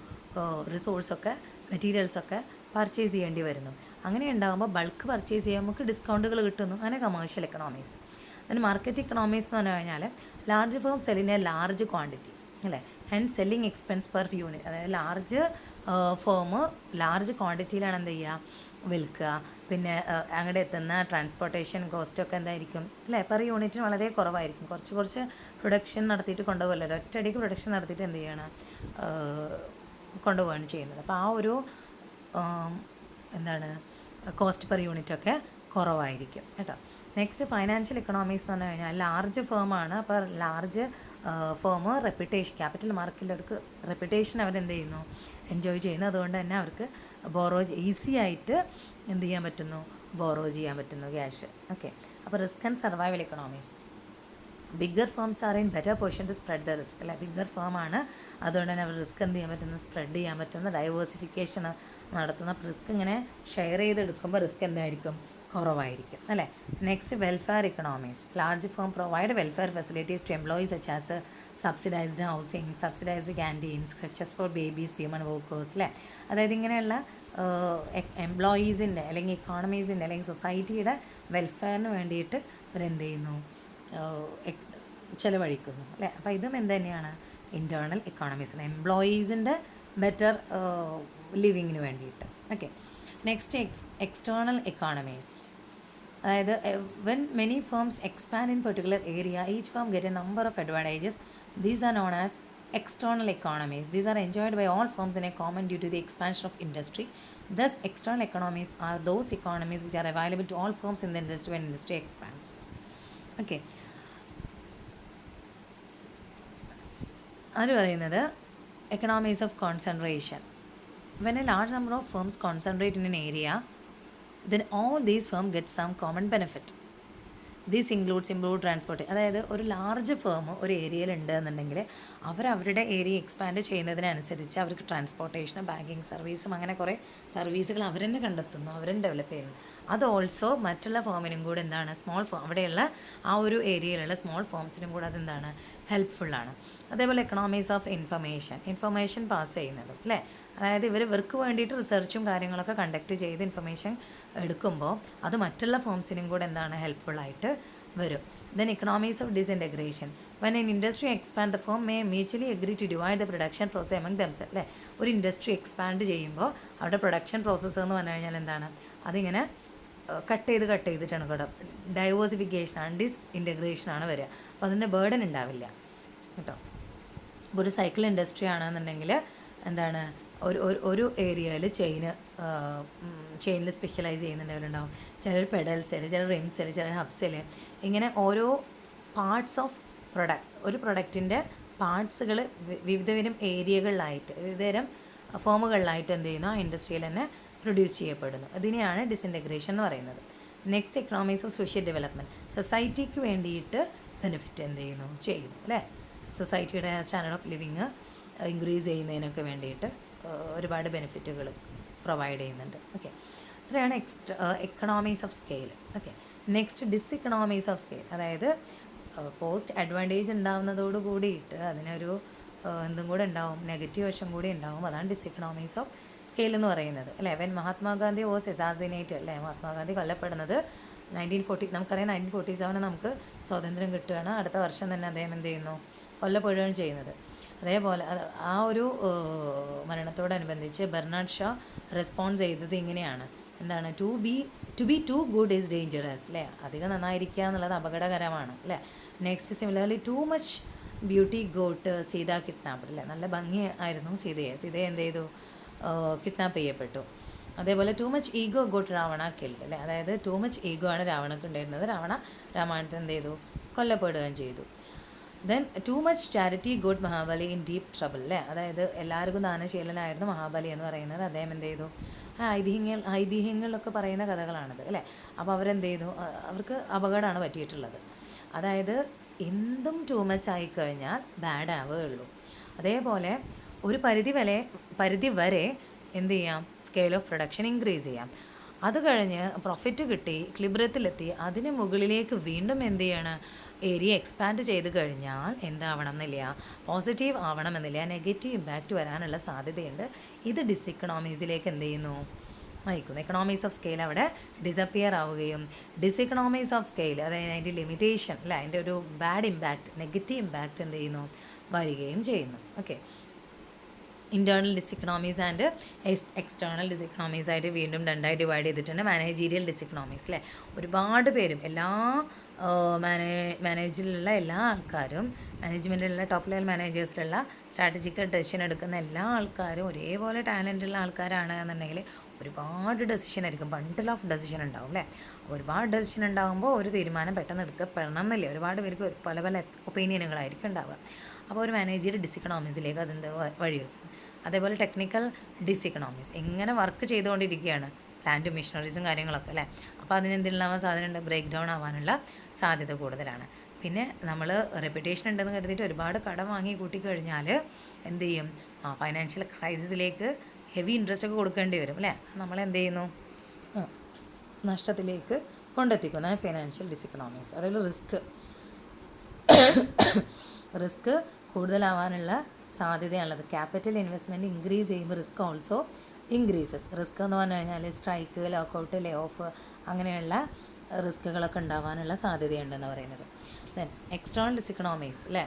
റിസോഴ്സൊക്കെ മെറ്റീരിയൽസൊക്കെ പർച്ചേസ് ചെയ്യേണ്ടി വരുന്നു. അങ്ങനെ ഉണ്ടാകുമ്പോൾ ബൾക്ക് പർച്ചേസ് ചെയ്യാൻ നമുക്ക് ഡിസ്കൗണ്ടുകൾ കിട്ടുന്നു. അങ്ങനെ കമേഴ്ഷ്യൽ എക്കണോമീസ്. അതിന് മാർക്കറ്റ് ഇക്കണോമീസ് എന്ന് പറഞ്ഞു കഴിഞ്ഞാൽ ലാർജ് ഫേം സെല്ലിനെ ലാർജ് ക്വാണ്ടിറ്റി, അല്ലേ, and selling expense per unit. അതായത് ലാർജ് ഫേം ലാർജ് ക്വാണ്ടിറ്റിയിലാണ് എന്ത് ചെയ്യുക, വിൽക്കുക. പിന്നെ അങ്ങോട്ട് എത്തുന്ന ട്രാൻസ്പോർട്ടേഷൻ കോസ്റ്റൊക്കെ എന്തായിരിക്കും, അല്ലേ, പെർ യൂണിറ്റിന് വളരെ കുറവായിരിക്കും. കുറച്ച് പ്രൊഡക്ഷൻ നടത്തിയിട്ട് കൊണ്ടുപോകല്ലോ, ഒറ്റയടിക്ക് പ്രൊഡക്ഷൻ നടത്തിയിട്ട് എന്ത് ചെയ്യണം, കൊണ്ടുപോവുകയാണ് ചെയ്യുന്നത്. അപ്പോൾ ആ ഒരു എന്താണ് കോസ്റ്റ് പെർ യൂണിറ്റൊക്കെ കുറവായിരിക്കും കേട്ടോ. നെക്സ്റ്റ് ഫൈനാൻഷ്യൽ എക്കണോമീസ് എന്ന് പറഞ്ഞു കഴിഞ്ഞാൽ ലാർജ് ഫേമാണ്. അപ്പോൾ ലാർജ് ഫേം റെപ്യൂട്ടേഷൻ, ക്യാപിറ്റൽ മാർക്കറ്റിൽ അവർക്ക് റെപ്യൂട്ടേഷൻ അവരെന്ത് ചെയ്യുന്നു, എൻജോയ് ചെയ്യുന്നു. അതുകൊണ്ട് തന്നെ അവർക്ക് ഈസി ആയിട്ട് എന്ത് ചെയ്യാൻ പറ്റുന്നു, ബോറോ ചെയ്യാൻ പറ്റുന്നു ക്യാഷ്. ഓക്കെ, അപ്പോൾ risk and survival economies. Bigger firms are in better position to spread the risk, അല്ലേ. ബിഗ്ഗർ ഫേമാണ്, അതുകൊണ്ട് തന്നെ അവർ റിസ്ക് എന്ത് ചെയ്യാൻ പറ്റുന്നു, സ്പ്രെഡ് ചെയ്യാൻ പറ്റുന്ന, ഡൈവേഴ്സിഫിക്കേഷൻ നടത്തുന്ന. റിസ്ക് ഇങ്ങനെ ഷെയർ ചെയ്തെടുക്കുമ്പോൾ റിസ്ക് എന്തായിരിക്കും, കുറവായിരിക്കും, അല്ലേ. Next welfare economies. Large firm provide welfare facilities to employees such as subsidised housing, subsidised canteens, crutches for babies, women workers, അല്ലേ. അതായത് ഇങ്ങനെയുള്ള എംപ്ലോയീസിൻ്റെ അല്ലെങ്കിൽ ഇക്കോണമീസിൻ്റെ അല്ലെങ്കിൽ സൊസൈറ്റിയുടെ വെൽഫെയറിന് വേണ്ടിയിട്ട് ഇവരെന്ത് ചെയ്യുന്നു, ചിലവഴിക്കുന്നു, അല്ലേ. അപ്പോൾ ഇതും എന്ത് തന്നെയാണ്, ഇൻറ്റേർണൽ എക്കോണമീസിന്, എംപ്ലോയീസിൻ്റെ ബെറ്റർ ലിവിങ്ങിന് വേണ്ടിയിട്ട്. Okay, next external economies. അതായത് when many firms expand in particular area, each firm get a number of advantages. These are known as external economies. These are enjoyed by all firms in a common due to the expansion of industry. Thus, external economies are those economies which are available to all firms in the industry when industry expands. Okay. അതിൽ പറയുന്നത് economies of concentration. When a large number of firms concentrate in an area, then all these firms get some common benefit. This includes improve transport. അതായത് ഒരു large firm ഒരു ഏരിയയിൽ ഉണ്ട് എന്നുണ്ടെങ്കിൽ അവരുടെ area expand ചെയ്യുന്നതിനനുസരിച്ച് അവർക്ക് ട്രാൻസ്പോർട്ടേഷനും ബാങ്കിങ് സർവീസും അങ്ങനെ കുറേ സർവീസുകൾ അവർ തന്നെ കണ്ടെത്തുന്നു, അവർ തന്നെ ഡെവലപ്പ് ചെയ്യുന്നു. അത് ഓൾസോ മറ്റുള്ള ഫേമിനും കൂടെ എന്താണ്, സ്മോൾ ഫേം അവിടെയുള്ള ആ ഒരു ഏരിയയിലുള്ള സ്മോൾ ഫേംസിനും കൂടെ അതെന്താണ്, ഹെൽപ്ഫുള്ളാണ്. അതേപോലെ എക്കണോമീസ് ഓഫ് ഇൻഫർമേഷൻ പാസ് ചെയ്യുന്നതും അല്ലേ. അതായത് ഇവർക്ക് വേണ്ടിയിട്ട് റിസർച്ചും കാര്യങ്ങളൊക്കെ കണ്ടക്ട് ചെയ്ത് ഇൻഫർമേഷൻ എടുക്കുമ്പോൾ അത് മറ്റുള്ള ഫോംസിനും കൂടെ എന്താണ്, ഹെൽപ്ഫുള്ളായിട്ട് വരും. Then economies of disintegration. When an industry expand the firm may mutually agree to divide the production process among them അല്ലേ. ഒരു ഇൻഡസ്ട്രി എക്സ്പാൻഡ് ചെയ്യുമ്പോൾ അവരുടെ പ്രൊഡക്ഷൻ പ്രോസസ്സ് എന്ന് പറഞ്ഞു കഴിഞ്ഞാൽ എന്താണ്, അതിങ്ങനെ കട്ട് ചെയ്തിട്ടാണ് കേട്ടോ. ഡൈവേഴ്സിഫിക്കേഷനാണ്, ഡിസ്ഇൻറ്റഗ്രേഷനാണ് വരിക. അപ്പോൾ അതിൻ്റെ ബേർഡൻ ഉണ്ടാവില്ല കേട്ടോ. ഇപ്പോൾ ഒരു സൈക്കിൾ ഇൻഡസ്ട്രി ആണെന്നുണ്ടെങ്കിൽ എന്താണ്, ഒരു ഏരിയയിൽ ചെയിനിൽ സ്പെഷ്യലൈസ് ചെയ്യുന്നുണ്ടവരുണ്ടാവും. ചിലർ പെഡൽസിൽ, ചിലർ റിംസിൽ, ചിലർ ഹബ്സിൽ, ഇങ്ങനെ ഓരോ പാർട്സ് ഓഫ് ഒരു പ്രൊഡക്റ്റിൻ്റെ പാർട്സുകൾ വിവിധതരം ഏരിയകളിലായിട്ട് വിവിധതരം ഫോമുകളിലായിട്ട് എന്ത് ചെയ്യുന്നു, ആ ഇൻഡസ്ട്രിയിൽ തന്നെ പ്രൊഡ്യൂസ് ചെയ്യപ്പെടുന്നു. അതിനെയാണ് ഡിസിൻറ്റഗ്രേഷൻ എന്ന് പറയുന്നത്. Next economies of social development. സൊസൈറ്റിക്ക് വേണ്ടിയിട്ട് ബെനിഫിറ്റ് എന്ത് ചെയ്യുന്നു അല്ലേ. സൊസൈറ്റിയുടെ സ്റ്റാൻഡേർഡ് ഓഫ് ലിവിങ് ഇൻക്രീസ് ചെയ്യുന്നതിനൊക്കെ വേണ്ടിയിട്ട് ഒരുപാട് ബെനിഫിറ്റുകൾ പ്രൊവൈഡ് ചെയ്യുന്നുണ്ട്. ഓക്കെ, ഇത്രയാണ് economies of scale. Okay, next diseconomies of scale. അതായത് കോസ്റ്റ് അഡ്വാൻറ്റേജ് ഉണ്ടാവുന്നതോട് കൂടിയിട്ട് അതിനൊരു എന്തും കൂടെ ഉണ്ടാവും, നെഗറ്റീവ് വശം കൂടി ഉണ്ടാവും. അതാണ് ഡിസ്ഇക്കണോമീസ് ഓഫ് സ്കെയിൽ എന്ന് പറയുന്നത് അല്ലേ. വെൻ മഹാത്മാഗാന്ധി വാസ് അസാസിനേറ്റ് അല്ലേ, മഹാത്മാഗാന്ധി കൊല്ലപ്പെടുന്നത് 1940, നമുക്കറിയാം 1947 നമുക്ക് സ്വാതന്ത്ര്യം കിട്ടുകയാണ്. അടുത്ത വർഷം തന്നെ അദ്ദേഹം എന്ത് ചെയ്യുന്നു, കൊല്ലപ്പെടുകയാണ് ചെയ്യുന്നത്. അതേപോലെ ആ ഒരു മരണത്തോടനുബന്ധിച്ച് ബെർണാഡ് ഷാ റെസ്പോണ്ട് ചെയ്തത് ഇങ്ങനെയാണ്, എന്താണ്, to be too good is dangerous അല്ലേ. അധികം നന്നായിരിക്കുക എന്നുള്ളത് അപകടകരമാണ് അല്ലേ. Next similarly too much beauty got Sita kidnap അല്ലേ. നല്ല ഭംഗി ആയിരുന്നു സീതയെ എന്ത് ചെയ്തു, കിഡ്നാപ്പ് ചെയ്യപ്പെട്ടു. അതേപോലെ too much ego got Ravana killed അല്ലേ. അതായത് ടു മച്ച് ഈഗോ ആണ് രാവണക്ക് ഉണ്ടായിരുന്നത്. രാമായണത്തിൽ എന്ത് ചെയ്തു, കൊല്ലപ്പെടുകയും ചെയ്തു. Then too much charity got Mahabali in deep trouble അല്ലേ. അതായത് എല്ലാവർക്കും ദാനശീലനായിരുന്നു മഹാബലി എന്ന് പറയുന്നത്. അദ്ദേഹം എന്ത് ചെയ്തു, ഐതിഹ്യങ്ങളിലൊക്കെ പറയുന്ന കഥകളാണിത് അല്ലേ. അപ്പോൾ അവരെന്ത് ചെയ്തു, അവർക്ക് അപകടമാണ് പറ്റിയിട്ടുള്ളത്. അതായത് എന്തും ടു മച്ച് ആയിക്കഴിഞ്ഞാൽ ബാഡ് ആവുകയുള്ളൂ. അതേപോലെ ഒരു പരിധി വരെ എന്ത് ചെയ്യാം, സ്കെയിൽ ഓഫ് പ്രൊഡക്ഷൻ ഇൻക്രീസ് ചെയ്യാം. അത് കഴിഞ്ഞ് പ്രോഫിറ്റ് കിട്ടി, ക്ലിബ്രത്തിലെത്തി, അതിന് മുകളിലേക്ക് വീണ്ടും എന്ത് ചെയ്യണം, ഏരിയ എക്സ്പാൻഡ് ചെയ്ത് കഴിഞ്ഞാൽ എന്താവണം എന്നില്ല, പോസിറ്റീവ് ആവണമെന്നില്ല, നെഗറ്റീവ് ഇമ്പാക്റ്റ് വരാനുള്ള സാധ്യതയുണ്ട്. ഇത് ഡിസ്ഇക്കണോമീസിലേക്ക് എന്ത് ചെയ്യുന്നു, നയിക്കുന്നു. എക്കണോമീസ് ഓഫ് സ്കെയിൽ അവിടെ ഡിസപ്പിയർ ആവുകയും ഡിസ്ഇക്കണോമീസ് ഓഫ് സ്കെയിൽ അതായത് അതിൻ്റെ ലിമിറ്റേഷൻ അല്ല, അതിൻ്റെ ഒരു ബാഡ് ഇമ്പാക്റ്റ്, നെഗറ്റീവ് ഇമ്പാക്റ്റ് എന്ത് ചെയ്യുന്നു, വരികയും ചെയ്യുന്നു. ഓക്കെ, ഇൻറ്റേർണൽ ഡിസ്ഇക്കണോമീസ് ആൻഡ് എക്സ്റ്റേർണൽ ഡിസ്ഇക്കണോമീസ് ആയിട്ട് വീണ്ടും രണ്ടായി ഡിവൈഡ് ചെയ്തിട്ടുണ്ട്. മാനേജീരിയൽ ഡിസ്ഇക്കണോമീസ് അല്ലേ. ഒരുപാട് പേരും എല്ലാ മാനേജിലുള്ള എല്ലാ ആൾക്കാരും, മാനേജ്മെൻറ്റിലുള്ള ടോപ്പ് ലെവൽ മാനേജേഴ്സിലുള്ള സ്ട്രാറ്റജിക്കൽ ഡെസിഷൻ എടുക്കുന്ന എല്ലാ ആൾക്കാരും ഒരേപോലെ ടാലൻ്റുള്ള ആൾക്കാരാണ് എന്നുണ്ടെങ്കിൽ ഒരുപാട് ഡെസിഷൻ ആയിരിക്കും, ബണ്ടിൽ ഓഫ് ഡെസിഷൻ ഉണ്ടാവും അല്ലേ. ഒരുപാട് ഡെസിഷൻ ഉണ്ടാകുമ്പോൾ ഒരു തീരുമാനം പെട്ടെന്ന് എടുക്കപ്പെടണം എന്നില്ല, ഒരുപാട് പേർക്ക് പല ഒപ്പീനിയനുകളായിരിക്കും ഉണ്ടാവുക. അപ്പോൾ ഒരു മാനേജീരിയൽ ഡിസ്ഇക്കണോമീസിലേക്ക് അതെന്ത് വഴിവെക്കും. അതേപോലെ ടെക്നിക്കൽ ഡിസ്ഇക്കണോമീസ്, എങ്ങനെ വർക്ക് ചെയ്തുകൊണ്ടിരിക്കുകയാണ്, പ്ലാന്റും മെഷീനറീസും കാര്യങ്ങളൊക്കെ അല്ലേ. അപ്പോൾ അതിനെന്തുണ്ടാവാൻ സാധ്യതയുണ്ട്, ബ്രേക്ക് ഡൗൺ ആവാനുള്ള സാധ്യത കൂടുതലാണ്. പിന്നെ നമ്മൾ റെപ്യൂട്ടേഷൻ ഉണ്ടെന്ന് കരുതിയിട്ട് ഒരുപാട് കടം വാങ്ങി കൂട്ടിക്കഴിഞ്ഞാൽ എന്ത് ചെയ്യും, ഫൈനാൻഷ്യൽ ക്രൈസിസിലേക്ക് ഹെവി ഇൻട്രസ്റ്റ് ഒക്കെ കൊടുക്കേണ്ടി വരും അല്ലേ. നമ്മളെന്ത് ചെയ്യുന്നു, നഷ്ടത്തിലേക്ക് കൊണ്ടെത്തിക്കുന്ന ഫൈനാൻഷ്യൽ ഡിസ്ഇക്കണോമീസ്. അതേപോലെ റിസ്ക് കൂടുതലാവാനുള്ള സാധ്യതയാണുള്ളത്. ക്യാപിറ്റൽ ഇൻവെസ്റ്റ്മെൻറ്റ് ഇൻക്രീസ് ചെയ്യുമ്പോൾ റിസ്ക് ഓൾസോ ഇൻക്രീസസ്. റിസ്ക് എന്ന് പറഞ്ഞു കഴിഞ്ഞാൽ സ്ട്രൈക്ക്, ലോക്കൗട്ട്, ലേ ഓഫ് അങ്ങനെയുള്ള റിസ്കുകളൊക്കെ ഉണ്ടാവാനുള്ള സാധ്യതയുണ്ടെന്ന് പറയുന്നത്. ദെൻ എക്സ്റ്റേണൽ ഡിസ്ഇക്കണോമീസ് അല്ലേ,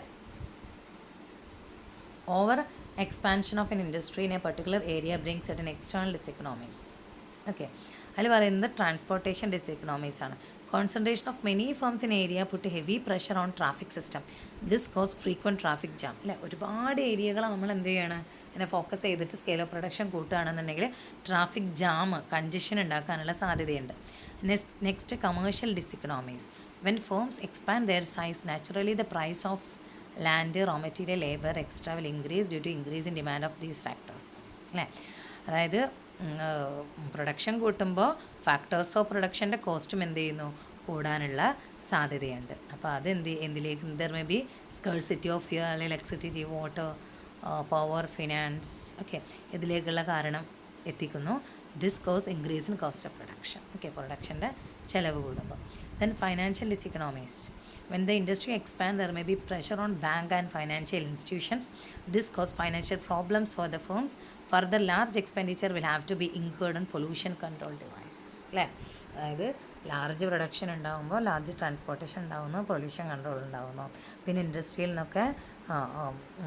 over expansion of an industry in a particular area bring certain external diseconomies. Okay, അതിൽ പറയുന്നത് ട്രാൻസ്പോർട്ടേഷൻ ഡിസ്ഇക്കണോമീസ് ആണ്. Concentration of many firms in area put heavy pressure on traffic system. This caused frequent traffic jam. അല്ലേ, ഒരുപാട് ഏരിയകൾ നമ്മൾ എന്ത് ചെയ്യണം, ഇങ്ങനെ ഫോക്കസ് ചെയ്തിട്ട് സ്കെയിൽ ഓഫ് പ്രൊഡക്ഷൻ കൂട്ടുകയാണെന്നുണ്ടെങ്കിൽ ട്രാഫിക് ജാം, കൺജഷൻ ഉണ്ടാക്കാനുള്ള സാധ്യതയുണ്ട്. Next commercial diseconomies. When firms expand their size, naturally the price of land, raw material, labour extra will increase due to increase in demand of these factors. അല്ലേ, അതായത് production കൂട്ടുമ്പോൾ factors of പ്രൊഡക്ഷൻ്റെ കോസ്റ്റും എന്ത് ചെയ്യുന്നു, കൂടാനുള്ള സാധ്യതയുണ്ട്. അപ്പോൾ അത് എന്തിലേക്ക്, there may be scarcity of fuel, electricity, water, power, finance, okay, ഇതിലേക്കുള്ള കാരണം എത്തിക്കുന്നു. This cause increase in cost of production. Okay, പ്രൊഡക്ഷൻ്റെ ചിലവ് കൂടുമ്പോൾ. Then financial diseconomies. When the industry expand there may be pressure on bank and financial institutions. This cause financial problems for the firms. Further large expenditure will have to be incurred on pollution control devices. അല്ലേ, അതായത് ലാർജ് production ഉണ്ടാകുമ്പോൾ large transportation ഉണ്ടാകുന്നു, pollution control ഉണ്ടാകുന്നു. പിന്നെ ഇൻഡസ്ട്രിയിൽ നിന്നൊക്കെ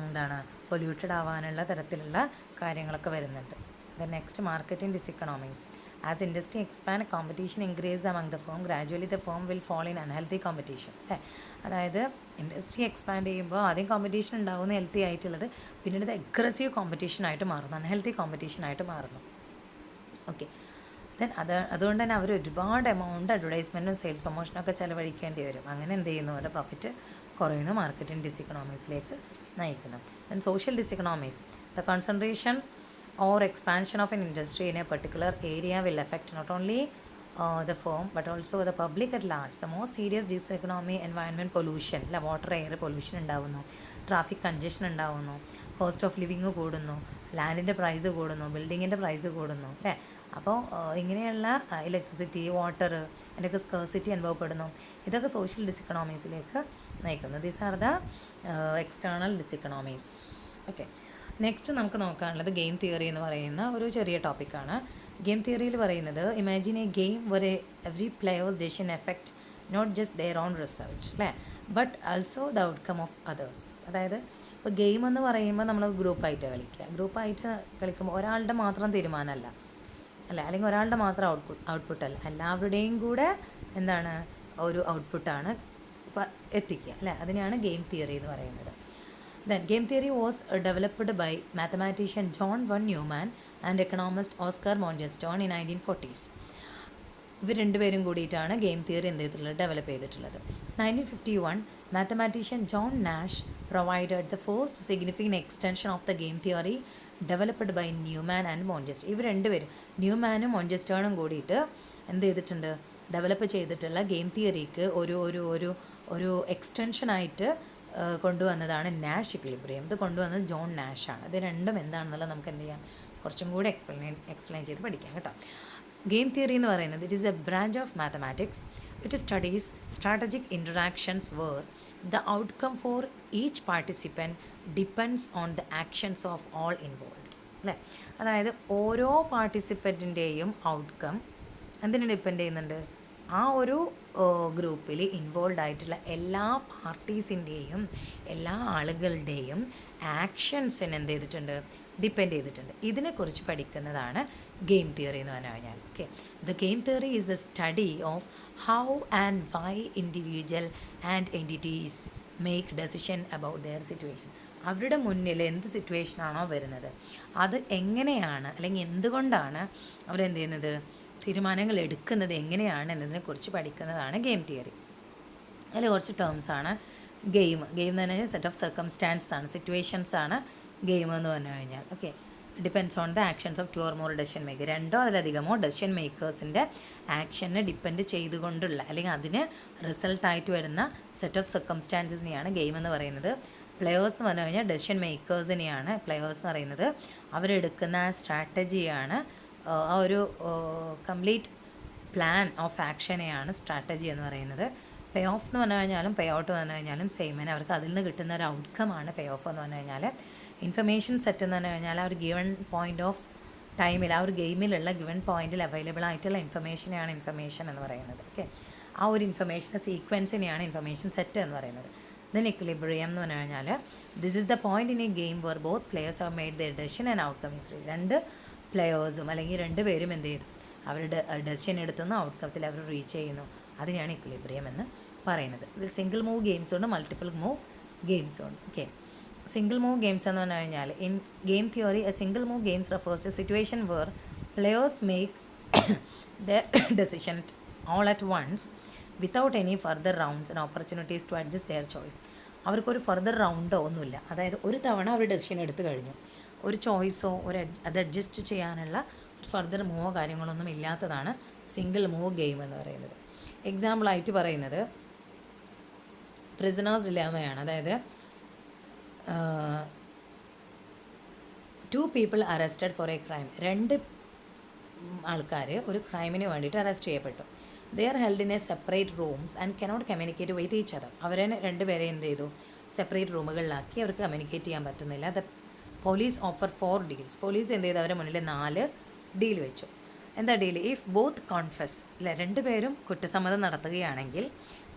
എന്താണ് പൊല്യൂട്ടഡ് ആവാനുള്ള തരത്തിലുള്ള കാര്യങ്ങളൊക്കെ വരുന്നുണ്ട്. The next marketing diseconomies. As industry expand, competition increase among the firm, gradually the firm will fall in unhealthy competition. അല്ലേ, അതായത് ഇൻഡസ്ട്രി എക്സ്പാൻഡ് ചെയ്യുമ്പോൾ ആദ്യം കോമ്പറ്റീഷൻ ഉണ്ടാകുന്ന ഹെൽത്തി ആയിട്ടുള്ളത്, പിന്നീട് ഇത് അഗ്രസീവ് കോമ്പറ്റീഷനായിട്ട് മാറുന്നു, അൺഹെൽത്തി കോമ്പറ്റീഷനായിട്ട് മാറുന്നു. ഓക്കെ, ദെൻ അതുകൊണ്ട് തന്നെ അവർ ഒരുപാട് എമൗണ്ട് അഡ്വർടൈസ്മെൻറ്റും സെയിൽസ് പ്രൊമോഷനൊക്കെ ചിലവഴിക്കേണ്ടി വരും. അങ്ങനെ എന്ത് ചെയ്യുന്നു, അവരുടെ പ്രോഫിറ്റ് കുറയുന്നു, മാർക്കറ്റിംഗ് ഡിസെക്കണോമീസിലേക്ക് നയിക്കുന്നു. Then social diseconomies. The concentration or expansion of an industry in a particular area will affect not only the firm but also the public at large. The most serious diseconomy, environment pollution, water, air pollution ഉണ്ടാവുന്നു, traffic congestion ഉണ്ടാവുന്നു, cost of living കൂടുന്നു, ലാൻഡിൻ്റെ price കൂടുന്നു, ബിൽഡിങ്ങിൻ്റെ price കൂടുന്നു. അല്ലേ, അപ്പോൾ ഇങ്ങനെയുള്ള electricity, water, അതിൻ്റെയൊക്കെ സ്കേഴ്സിറ്റി അനുഭവപ്പെടുന്നു. ഇതൊക്കെ സോഷ്യൽ ഡിസെക്കണോമീസിലേക്ക് നയിക്കുന്നു. These are the external diseconomies. Okay, next നമുക്ക് നോക്കാനുള്ളത് ഗെയിം തിയറി എന്ന് പറയുന്ന ഒരു ചെറിയ ടോപ്പിക്കാണ്. ഗെയിം തിയറിയിൽ പറയുന്നത്, imagine a game where every player's decision affect not just their own result, അല്ലേ, but also the outcome of others. അതായത് ഇപ്പോൾ ഗെയിം എന്ന് പറയുമ്പോൾ നമ്മൾ ഗ്രൂപ്പായിട്ട് കളിക്കുക. ഗ്രൂപ്പായിട്ട് കളിക്കുമ്പോൾ ഒരാളുടെ മാത്രം തീരുമാനമല്ല, അല്ല, അല്ലെങ്കിൽ ഒരാളുടെ മാത്രം ഔട്ട്പുട്ടല്ല, എല്ലാവരുടെയും കൂടെ എന്താണ് ഒരു ഔട്ട്പുട്ടാണ് എത്തിക്കുക. അല്ലേ, അതിനെയാണ് ഗെയിം തിയറി എന്ന് പറയുന്നത്. Then game theory was developed by mathematician John von Neumann and economist Oscar Mongesterone in 1940s. ഇവർ രണ്ടുപേരും കൂടിയിട്ടാണ് ഗെയിം തിയറി എന്ത് ചെയ്തിട്ടുള്ളത്, ഡെവലപ്പ് ചെയ്തിട്ടുള്ളത്. 1951 mathematician John Nash provided the first significant extension of the game theory developed by Neumann and Mongesterone. ഇവർ രണ്ടുപേരും, ന്യൂമാനും മോൺജെസ്റ്റേണും കൂടിയിട്ട് എന്ത് ചെയ്തിട്ടുണ്ട്, ഡെവലപ്പ് ചെയ്തിട്ടുള്ള ഗെയിം തിയറിക്ക് ഒരു ഒരു ഒരു ഒരു എക്സ്റ്റൻഷനായിട്ട് കൊണ്ടുവന്നതാണ് നാഷ് ഇക്വിലിബ്രിയം. ഇത് കൊണ്ടുവന്നത് ജോൺ നാഷാണ്. ഇത് രണ്ടും എന്താണെന്നുള്ളത് നമുക്ക് എന്ത് ചെയ്യാം, കുറച്ചും കൂടി എക്സ്പ്ലെയിൻ ചെയ്ത് പഠിക്കാം കേട്ടോ. ഗെയിം തിയറി എന്ന് പറയുന്നത് it is a branch of mathematics. It studies strategic interactions where the outcome for each participant depends on the actions of all involved. അല്ലേ, അതായത് ഓരോ പാർട്ടിസിപ്പൻറ്റിൻ്റെയും ഔട്ട്കം എന്തിനെ ഡിപ്പെൻഡ് ചെയ്യുന്നുണ്ട്, ആ ഒരു ഗ്രൂപ്പിൽ ഇൻവോൾവ് ആയിട്ടുള്ള എല്ലാ പാർട്ടീസിൻ്റെയും എല്ലാ ആളുകളുടെയും ആക്ഷൻസിന് എന്ത് ചെയ്തിട്ടുണ്ട്, ഡിപ്പെൻഡ് ചെയ്തിട്ടുണ്ട്. ഇതിനെക്കുറിച്ച് പഠിക്കുന്നതാണ് ഗെയിം തിയറി എന്ന് പറഞ്ഞു കഴിഞ്ഞാൽ. Okay, the game theory is the study of how and why individual and entities make decision about their situation. അവരുടെ മുന്നിൽ എന്ത് സിറ്റുവേഷനാണോ വരുന്നത് അത് എങ്ങനെയാണ് അല്ലെങ്കിൽ എന്തുകൊണ്ടാണ് അവരെന്ത് ചെയ്യുന്നത്, തീരുമാനങ്ങൾ എടുക്കുന്നത് എങ്ങനെയാണ് എന്നതിനെക്കുറിച്ച് പഠിക്കുന്നതാണ് ഗെയിം തിയറി. അതിൽ കുറച്ച് ടേംസാണ് ഗെയിം. ഗെയിം എന്ന് പറഞ്ഞാൽ സെറ്റ് ഓഫ് സർക്കംസ്റ്റാൻസ് ആണ്, സിറ്റുവേഷൻസ് ആണ് ഗെയിം എന്ന് പറഞ്ഞു കഴിഞ്ഞാൽ. Okay, depends on the actions of 2 or more decision maker. 2 or അതിലധികമോ ഡെസിഷൻ മേക്കേഴ്സിൻ്റെ ആക്ഷനെ ഡിപ്പെൻഡ് ചെയ്തുകൊണ്ടുള്ള അല്ലെങ്കിൽ അതിന് റിസൾട്ടായിട്ട് വരുന്ന സെറ്റ് ഓഫ് സർക്കംസ്റ്റാൻസസിനെയാണ് ഗെയിം എന്ന് പറയുന്നത്. പ്ലെയേഴ്സ് എന്ന് പറഞ്ഞു കഴിഞ്ഞാൽ ഡെസിഷൻ മേക്കേഴ്സിനെയാണ് പ്ലെയേഴ്സ് എന്ന് പറയുന്നത്. അവരെടുക്കുന്ന സ്ട്രാറ്റജിയാണ്, ആ ഒരു കംപ്ലീറ്റ് പ്ലാൻ ഓഫ് ആക്ഷനെയാണ് സ്ട്രാറ്റജി എന്ന് പറയുന്നത്. പേ ഓഫ് എന്ന് പറഞ്ഞു കഴിഞ്ഞാലും പേ ഔട്ട് എന്ന് പറഞ്ഞു കഴിഞ്ഞാലും സെയിം തന്നെ. അവർക്ക് അതിൽ നിന്ന് കിട്ടുന്ന ഒരു ഔട്ട്കമാണ് പേ ഓഫ് എന്ന് പറഞ്ഞു കഴിഞ്ഞാൽ. ഇൻഫർമേഷൻ സെറ്റ് എന്ന് പറഞ്ഞു കഴിഞ്ഞാൽ ആ ഒരു ഗിവൺ പോയിൻ്റ് ഓഫ് ടൈമിൽ, ആ ഒരു ഗെയിമിലുള്ള ഗിവൺ പോയിന്റിൽ അവൈലബിൾ ആയിട്ടുള്ള ഇൻഫർമേഷനെയാണ് ഇൻഫർമേഷൻ എന്ന് പറയുന്നത്. ഓക്കെ, ആ ഒരു ഇൻഫർമേഷൻ സീക്വൻസിനെയാണ് ഇൻഫർമേഷൻ സെറ്റ് എന്ന് പറയുന്നത്. ദെൻ ഇക്വിലിബ്രിയം എന്ന് പറഞ്ഞു കഴിഞ്ഞാൽ this is the point in a game where both players have made their decision and outcome is free. രണ്ട് പ്ലെയേഴ്സും അല്ലെങ്കിൽ 2 പേരും എന്ത് ചെയ്തു, അവരുടെ ഡെസിഷൻ എടുത്തുന്ന ഔട്ട്കത്തിൽ അവർ റീച്ച് ചെയ്യുന്നു. അതിനെയാണ് ഇക്വിലിബ്രിയം എന്ന് പറയുന്നത്. ഇതിൽ സിംഗിൾ മൂവ് ഗെയിംസ് ഉണ്ട്, മൾട്ടിപ്പിൾ മൂവ് ഗെയിംസും ഉണ്ട്. ഓക്കെ, സിംഗിൾ മൂവ് ഗെയിംസ് എന്ന് പറഞ്ഞു കഴിഞ്ഞാൽ in game theory a single move games refers to situation where players make the decision all at once without any further rounds and opportunities to adjust their choice. അവർക്കൊരു further റൗണ്ടോ ഒന്നുമില്ല. അതായത് ഒരു തവണ അവർ decision എടുത്തു കഴിഞ്ഞു, ഒരു ചോയ്സോ അത് അഡ്ജസ്റ്റ് ചെയ്യാനുള്ള ഫർദർ മൂവോ കാര്യങ്ങളൊന്നും ഇല്ലാത്തതാണ് സിംഗിൾ മൂവ് ഗെയിം എന്ന് പറയുന്നത്. എക്സാമ്പിളായിട്ട് പറയുന്നത് പ്രിസണേഴ്സ് ഡിലേമയാണ്. അതായത് 2 people arrested for a crime. 2 ആൾക്കാർ ഒരു ക്രൈമിന് വേണ്ടിയിട്ട് അറസ്റ്റ് ചെയ്യപ്പെട്ടു. They are held in A separate rooms and cannot communicate with each other. അവരെ 2 പേരെ എന്ത് ചെയ്തു, സെപ്പറേറ്റ് റൂമുകളിലാക്കി. അവർക്ക് കമ്മ്യൂണിക്കേറ്റ് ചെയ്യാൻ പറ്റുന്നില്ല. The police offer 4 deals. Police എന്ത് ചെയ്തു, അവരുടെ മുന്നിൽ 4 ഡീൽ വെച്ചു. എന്താ ഡീൽ? ഇഫ് ബോത്ത് കോൺഫസ്, അല്ലെ 2 പേരും കുറ്റസമ്മതം നടത്തുകയാണെങ്കിൽ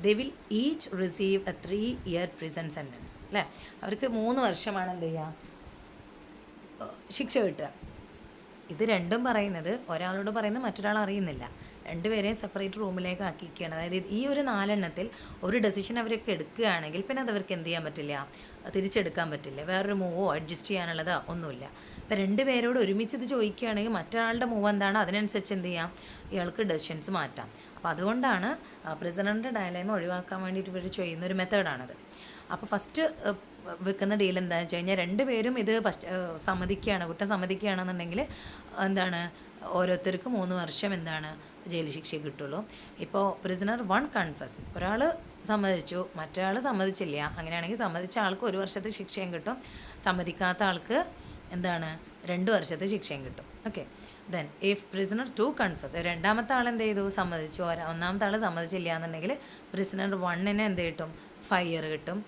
they will each receive A 3-year prison sentence. അല്ലേ, അവർക്ക് 3 വർഷമാണ് എന്ത് ചെയ്യുക, ശിക്ഷ കിട്ടുക. ഇത് രണ്ടും പറയുന്നത് ഒരാളോട് പറയുന്നത് മറ്റൊരാൾ അറിയുന്നില്ല. 2 പേരെയും സെപ്പറേറ്റ് റൂമിലേക്ക് ആക്കിയിരിക്കുകയാണ്. അതായത് ഈ ഒരു 4 എണ്ണത്തിൽ ഒരു ഡെസിഷൻ അവരൊക്കെ എടുക്കുകയാണെങ്കിൽ പിന്നെ അത് അവർക്ക് എന്ത് ചെയ്യാൻ പറ്റില്ല, തിരിച്ചെടുക്കാൻ പറ്റില്ല. വേറൊരു മൂവോ അഡ്ജസ്റ്റ് ചെയ്യാനുള്ളതോ ഒന്നുമില്ല. ഇപ്പോൾ 2 പേരോട് ഒരുമിച്ച് ഇത് ചോദിക്കുകയാണെങ്കിൽ മറ്റൊരാളുടെ മൂവ് എന്താണ് അതിനനുസരിച്ച് എന്ത് ചെയ്യാം, ഇയാൾക്ക് ഡെസിഷൻസ് മാറ്റാം. അപ്പോൾ അതുകൊണ്ടാണ് പ്രിസണറിൻ്റെ ഡയലേമ ഒഴിവാക്കാൻ വേണ്ടിയിട്ട് ഇവർ ചെയ്യുന്നൊരു മെത്തേഡാണത്. അപ്പോൾ ഫസ്റ്റ് വെക്കുന്ന ഡീൽ എന്താണെന്ന് വെച്ച് കഴിഞ്ഞാൽ 2 പേരും ഇത് സമ്മതിക്കുകയാണ്, കുറ്റം സമ്മതിക്കുകയാണെന്നുണ്ടെങ്കിൽ എന്താണ്, ഓരോരുത്തർക്കും 3 വർഷം എന്താണ് ജയിൽ ശിക്ഷ കിട്ടുള്ളൂ. ഇപ്പോൾ പ്രിസണർ 1 കൺഫസ്, ഒരാൾ സമ്മതിച്ചു മറ്റൊരാൾ സമ്മതിച്ചില്ല, അങ്ങനെയാണെങ്കിൽ സമ്മതിച്ച ആൾക്ക് 1 വർഷത്തെ ശിക്ഷയും കിട്ടും, സമ്മതിക്കാത്ത ആൾക്ക് എന്താണ് 2 വർഷത്തെ ശിക്ഷയും കിട്ടും. Okay, then if prisoner 2 confess, രണ്ടാമത്തെ ആൾ എന്ത് ചെയ്തു, സമ്മതിച്ചു, ഒന്നാമത്തെ ആൾ സമ്മതിച്ചില്ല എന്നുണ്ടെങ്കിൽ പ്രിസണർ 1-ന് എന്ത് കിട്ടും, 5 year കിട്ടും,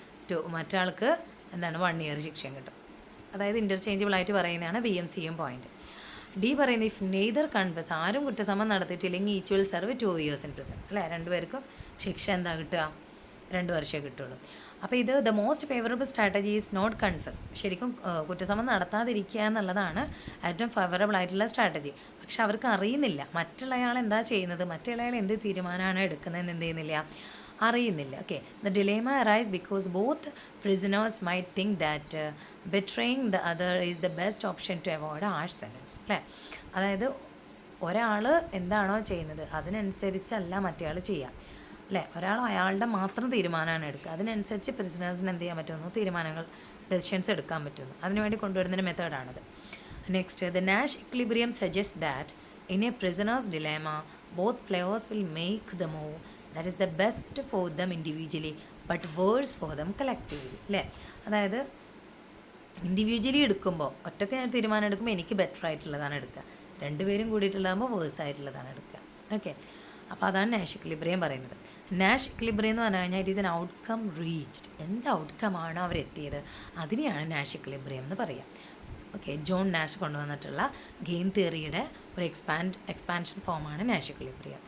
മറ്റാൾക്ക് എന്താണ് 1 year ശിക്ഷയും കിട്ടും. അതായത് ഇൻ്റർചേഞ്ചബിൾ ആയിട്ട് പറയുന്നതാണ് BMCയും പോയിന്റ്. ഡി പറയുന്നത് ഇഫ് നെയ്തർ കൺഫസ്, ആരും കുറ്റസമ്മതം നടത്തിയിട്ടില്ലെങ്കിൽ each will serve 2 years in prison. അല്ലേ, 2 പേർക്കും ശിക്ഷ എന്താ കിട്ടുക, 2 വർഷമേ കിട്ടുള്ളൂ. അപ്പോൾ ഇത് the most favourable strategy is not confess. ശരിക്കും കുറ്റസമ്മതം നടത്താതിരിക്കുക എന്നുള്ളതാണ് ഏറ്റവും ഫേവറബിൾ ആയിട്ടുള്ള സ്ട്രാറ്റജി. പക്ഷെ അവർക്ക് അറിയുന്നില്ല മറ്റുള്ളയാൾ എന്താ ചെയ്യുന്നത്, മറ്റുള്ളയാൾ എന്ത് തീരുമാനമാണ് എടുക്കുന്നതെന്ന് എന്ത് ചെയ്യുന്നില്ല, അറിയുന്നില്ല. Okay, the dilemma arise because both prisoners might think that betraying the other is the best option to avoid harsh sentence. അല്ലേ, അതായത് ഒരാൾ എന്താണോ ചെയ്യുന്നത് അതിനനുസരിച്ചല്ല മറ്റേയാൾ ചെയ്യുക. അല്ലേ, ഒരാൾ അയാളുടെ മാത്രം തീരുമാനമാണ് എടുക്കുക, അതിനനുസരിച്ച് പ്രിസണേഴ്സിന് എന്ത് ചെയ്യാൻ പറ്റുന്നു, തീരുമാനങ്ങൾ ഡെസിഷൻസ് എടുക്കാൻ പറ്റുന്നു. അതിനുവേണ്ടി കൊണ്ടുവരുന്നൊരു മെത്തേഡാണത്. Next, the Nash equilibrium suggest that in a prisoner's dilemma both players will make the move that is the best for them individually but worse for them collectively. അല്ലേ, അതായത് ഇൻഡിവിജ്വലി എടുക്കുമ്പോൾ ഒറ്റയ്ക്ക് ഞാൻ തീരുമാനം എടുക്കുമ്പോൾ എനിക്ക് ബെറ്റർ ആയിട്ടുള്ളതാണ് എടുക്കുക, 2 പേരും കൂടിയിട്ടുള്ളതാകുമ്പോൾ വേഴ്സ് ആയിട്ടുള്ളതാണ് എടുക്കുക. ഓക്കെ, അപ്പോൾ അതാണ് നാഷ് ഇക്വിലിബ്രിയം പറയുന്നത്. നാഷ് ഇക്വിലിബ്രിയം എന്ന് പറഞ്ഞു കഴിഞ്ഞാൽ it is an outcome reached. എന്ത് ഔട്ട്കമാണോ അവരെത്തിയത് അതിനെയാണ് നാഷ് ഇക്വിലിബ്രിയം എന്ന് പറയുക. ഓക്കെ, ജോൺ നാഷ് കൊണ്ടുവന്നിട്ടുള്ള ഗെയിം തിയറിയുടെ ഒരു എക്സ്പാൻഷൻ ഫോമാണ് Nash equilibrium.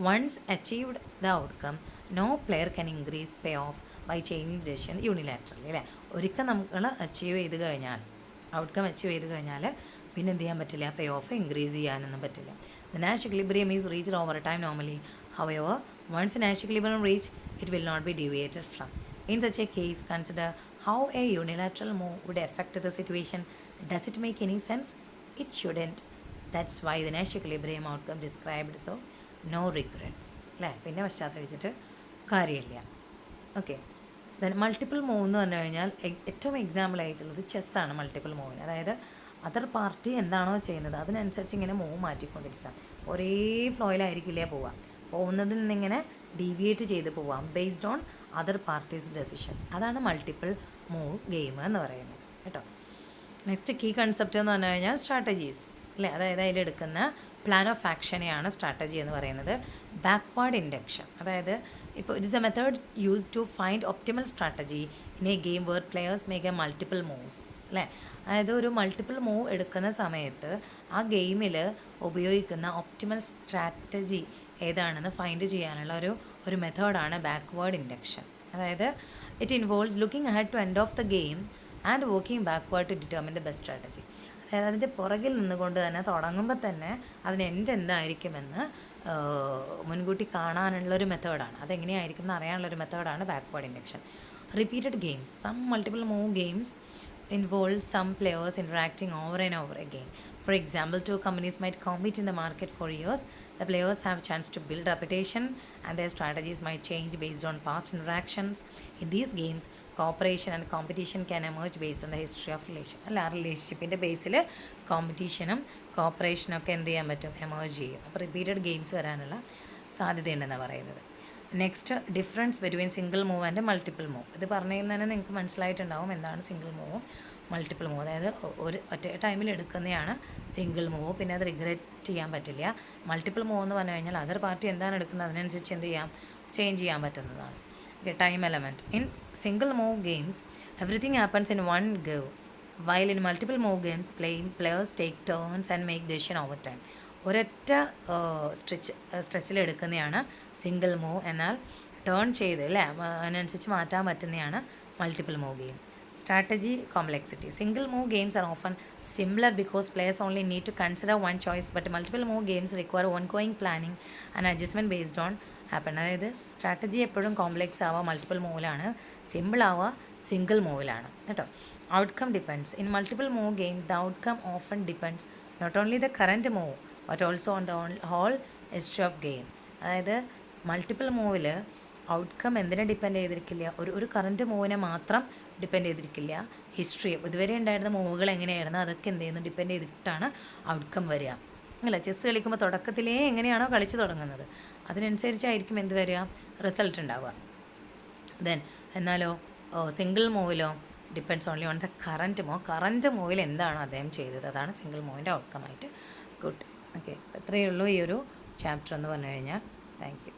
Once achieved the outcome, no player can increase payoff by changing decision unilaterally. അല്ലേ, ഒരിക്കൽ നമ്മൾ അച്ചീവ് ചെയ്ത് കഴിഞ്ഞാൽ, ഔട്ട്കം അച്ചീവ് ചെയ്ത് കഴിഞ്ഞാൽ പിന്നെ എന്ത് ചെയ്യാൻ പറ്റില്ല, പേ ഓഫ് ഇൻക്രീസ് ചെയ്യാനൊന്നും പറ്റില്ല. The Nash equilibrium is reached over time normally. However, once the Nash equilibrium reached, it will not be deviated from. In such a case, consider how a unilateral move would affect the situation. Does it make any sense? It shouldn't. That's why the Nash equilibrium outcome described so no regrets. അല്ലേ, പിന്നെ പശ്ചാത്തലിച്ചിട്ട് കാര്യമില്ല. Okay, then multiple move എന്ന് പറഞ്ഞു കഴിഞ്ഞാൽ ഏറ്റവും example ആയിട്ടുള്ളത് ചെസ്സാണ്. Multiple മൂവിന് അതായത് other party എന്താണോ ചെയ്യുന്നത് അതിനനുസരിച്ച് ഇങ്ങനെ മൂവ് മാറ്റിക്കൊണ്ടിരിക്കാം. ഒരേ ഫ്ലോയിലായിരിക്കില്ല പോവാം, പോകുന്നതിൽ നിന്നിങ്ങനെ ഡീവിയേറ്റ് ചെയ്ത് പോവാം based on other parties decision. അതാണ് മൾട്ടിപ്പിൾ മൂവ് ഗെയിം എന്ന് പറയുന്നത് കേട്ടോ. നെക്സ്റ്റ് കീ കൺസെപ്റ്റ് എന്ന് പറഞ്ഞു കഴിഞ്ഞാൽ സ്ട്രാറ്റജീസ്. അല്ലേ, അതായത് അതിലെടുക്കുന്ന പ്ലാൻ ഓഫ് ആക്ഷനെയാണ് സ്ട്രാറ്റജി എന്ന് പറയുന്നത്. ബാക്ക്വേർഡ് ഇൻഡക്ഷൻ, അതായത് ഇപ്പോൾ it is a method use to find optimal strategy in a game where players make a multiple moves. അല്ലേ, അതായത് ഒരു മൾട്ടിപ്പിൾ മൂവ് എടുക്കുന്ന സമയത്ത് ആ ഗെയിമിൽ ഉപയോഗിക്കുന്ന ഒപ്റ്റിമൽ സ്ട്രാറ്റജി ഏതാണെന്ന് ഫൈൻഡ് ചെയ്യാനുള്ള ഒരു മെത്തേഡാണ് ബാക്ക്വേർഡ് ഇൻഡക്ഷൻ. അതായത് it involve looking ahead to end of the game and working backward to determine the best strategy. അതായത് അതിൻ്റെ പുറകിൽ നിന്നുകൊണ്ട് തന്നെ തുടങ്ങുമ്പോൾ തന്നെ അതിന് എൻ്റെ എന്തായിരിക്കുമെന്ന് മുൻകൂട്ടി കാണാനുള്ളൊരു മെത്തേഡാണ്. അതെങ്ങനെയായിരിക്കും എന്ന് അറിയാനുള്ളൊരു മെത്തേഡാണ് backward induction. Repeated games, some multiple move games involve some players interacting over and over again. For example, two companies might compete in the market for years. The players have a chance to build reputation and their strategies might change based on past interactions. In these games, cooperation and competition can emerge based on the history of relation. അല്ല, ആ റിലേഷൻഷിപ്പിൻ്റെ ബേസിൽ കോമ്പറ്റീഷനും കോപ്പറേഷനും ഒക്കെ എന്ത് ചെയ്യാൻ പറ്റും, emerge ചെയ്യും. അപ്പോൾ repeated games വരാനുള്ള സാധ്യതയുണ്ടെന്നാണ് പറയുന്നത്. Next, difference between single move and multiple move. ഇത് പറഞ്ഞു തന്നെ നിങ്ങൾക്ക് മനസ്സിലായിട്ടുണ്ടാവും എന്താണ് സിംഗിൾ മൂവും മൾട്ടിപ്പിൾ മൂവ്. അതായത് ഒരു ഒറ്റ ടൈമിൽ എടുക്കുന്നതാണ് സിംഗിൾ മൂവ്, പിന്നെ അത് റിഗ്രറ്റ് ചെയ്യാൻ പറ്റില്ല. മൾട്ടിപ്പിൾ മൂവ് എന്ന് പറഞ്ഞു കഴിഞ്ഞാൽ അതർ പാർട്ടി എന്താണ് എടുക്കുന്നത് അതിനനുസരിച്ച് എന്ത് ചെയ്യാം, ചേഞ്ച് ചെയ്യാൻ പറ്റുന്നതാണ്. Okay, time element. In single move games everything happens in one go, while in multiple move games players take turns and make decision over time. ഒരൊറ്റ സ്ട്രെച്ചിൽ എടുക്കുന്നതാണ് സിംഗിൾ മൂവ്, എന്നാൽ ടേൺ ചെയ്ത് അല്ലേ അതിനനുസരിച്ച് മാറ്റാൻ പറ്റുന്നതാണ് multiple move games. Strategy complexity. Single move games are often similar because players only need to consider one choice, but multiple move games require ongoing planning and adjustment based on happen. അതായത് strategy എപ്പോഴും complex ആവുക multiple മൂവിലാണ്, simple ആവുക single മൂവിലാണ് കേട്ടോ. Outcome depends. In multiple move game the outcome often depends not only the current move but also on the whole history of game. അതായത് multiple മൂവിൽ outcome എന്തിനെ depend ചെയ്തിരിക്കില്ല, ഒരു current മൂവിനെ മാത്രം depend ചെയ്തിരിക്കില്ല. History ഇതുവരെ ഉണ്ടായിരുന്ന മൂവുകൾ എങ്ങനെയായിരുന്നു അതൊക്കെ എന്ത് ചെയ്യുന്നു ഡിപ്പെൻഡ് ചെയ്തിട്ടാണ് ഔട്ട്കം വരിക. അല്ല, ചെസ്സ് കളിക്കുമ്പോൾ തുടക്കത്തിലേ എങ്ങനെയാണോ കളിച്ച് തുടങ്ങുന്നത് അതിനനുസരിച്ചായിരിക്കും എന്ത് വരിക, റിസൾട്ട് ഉണ്ടാവുക. ദെൻ എന്നാലോ സിംഗിൾ മൂവിലോ depends only on the current മൂവിൽ എന്താണോ അദ്ദേഹം ചെയ്തത് അതാണ് സിംഗിൾ മൂവിൻ്റെ ഔട്ട്കം ആയിട്ട്. ഗുഡ്. ഓക്കെ, ഇത്രയേ ഉള്ളൂ ഈ ഒരു ചാപ്റ്റർ എന്ന് പറഞ്ഞു കഴിഞ്ഞാൽ. Thank U.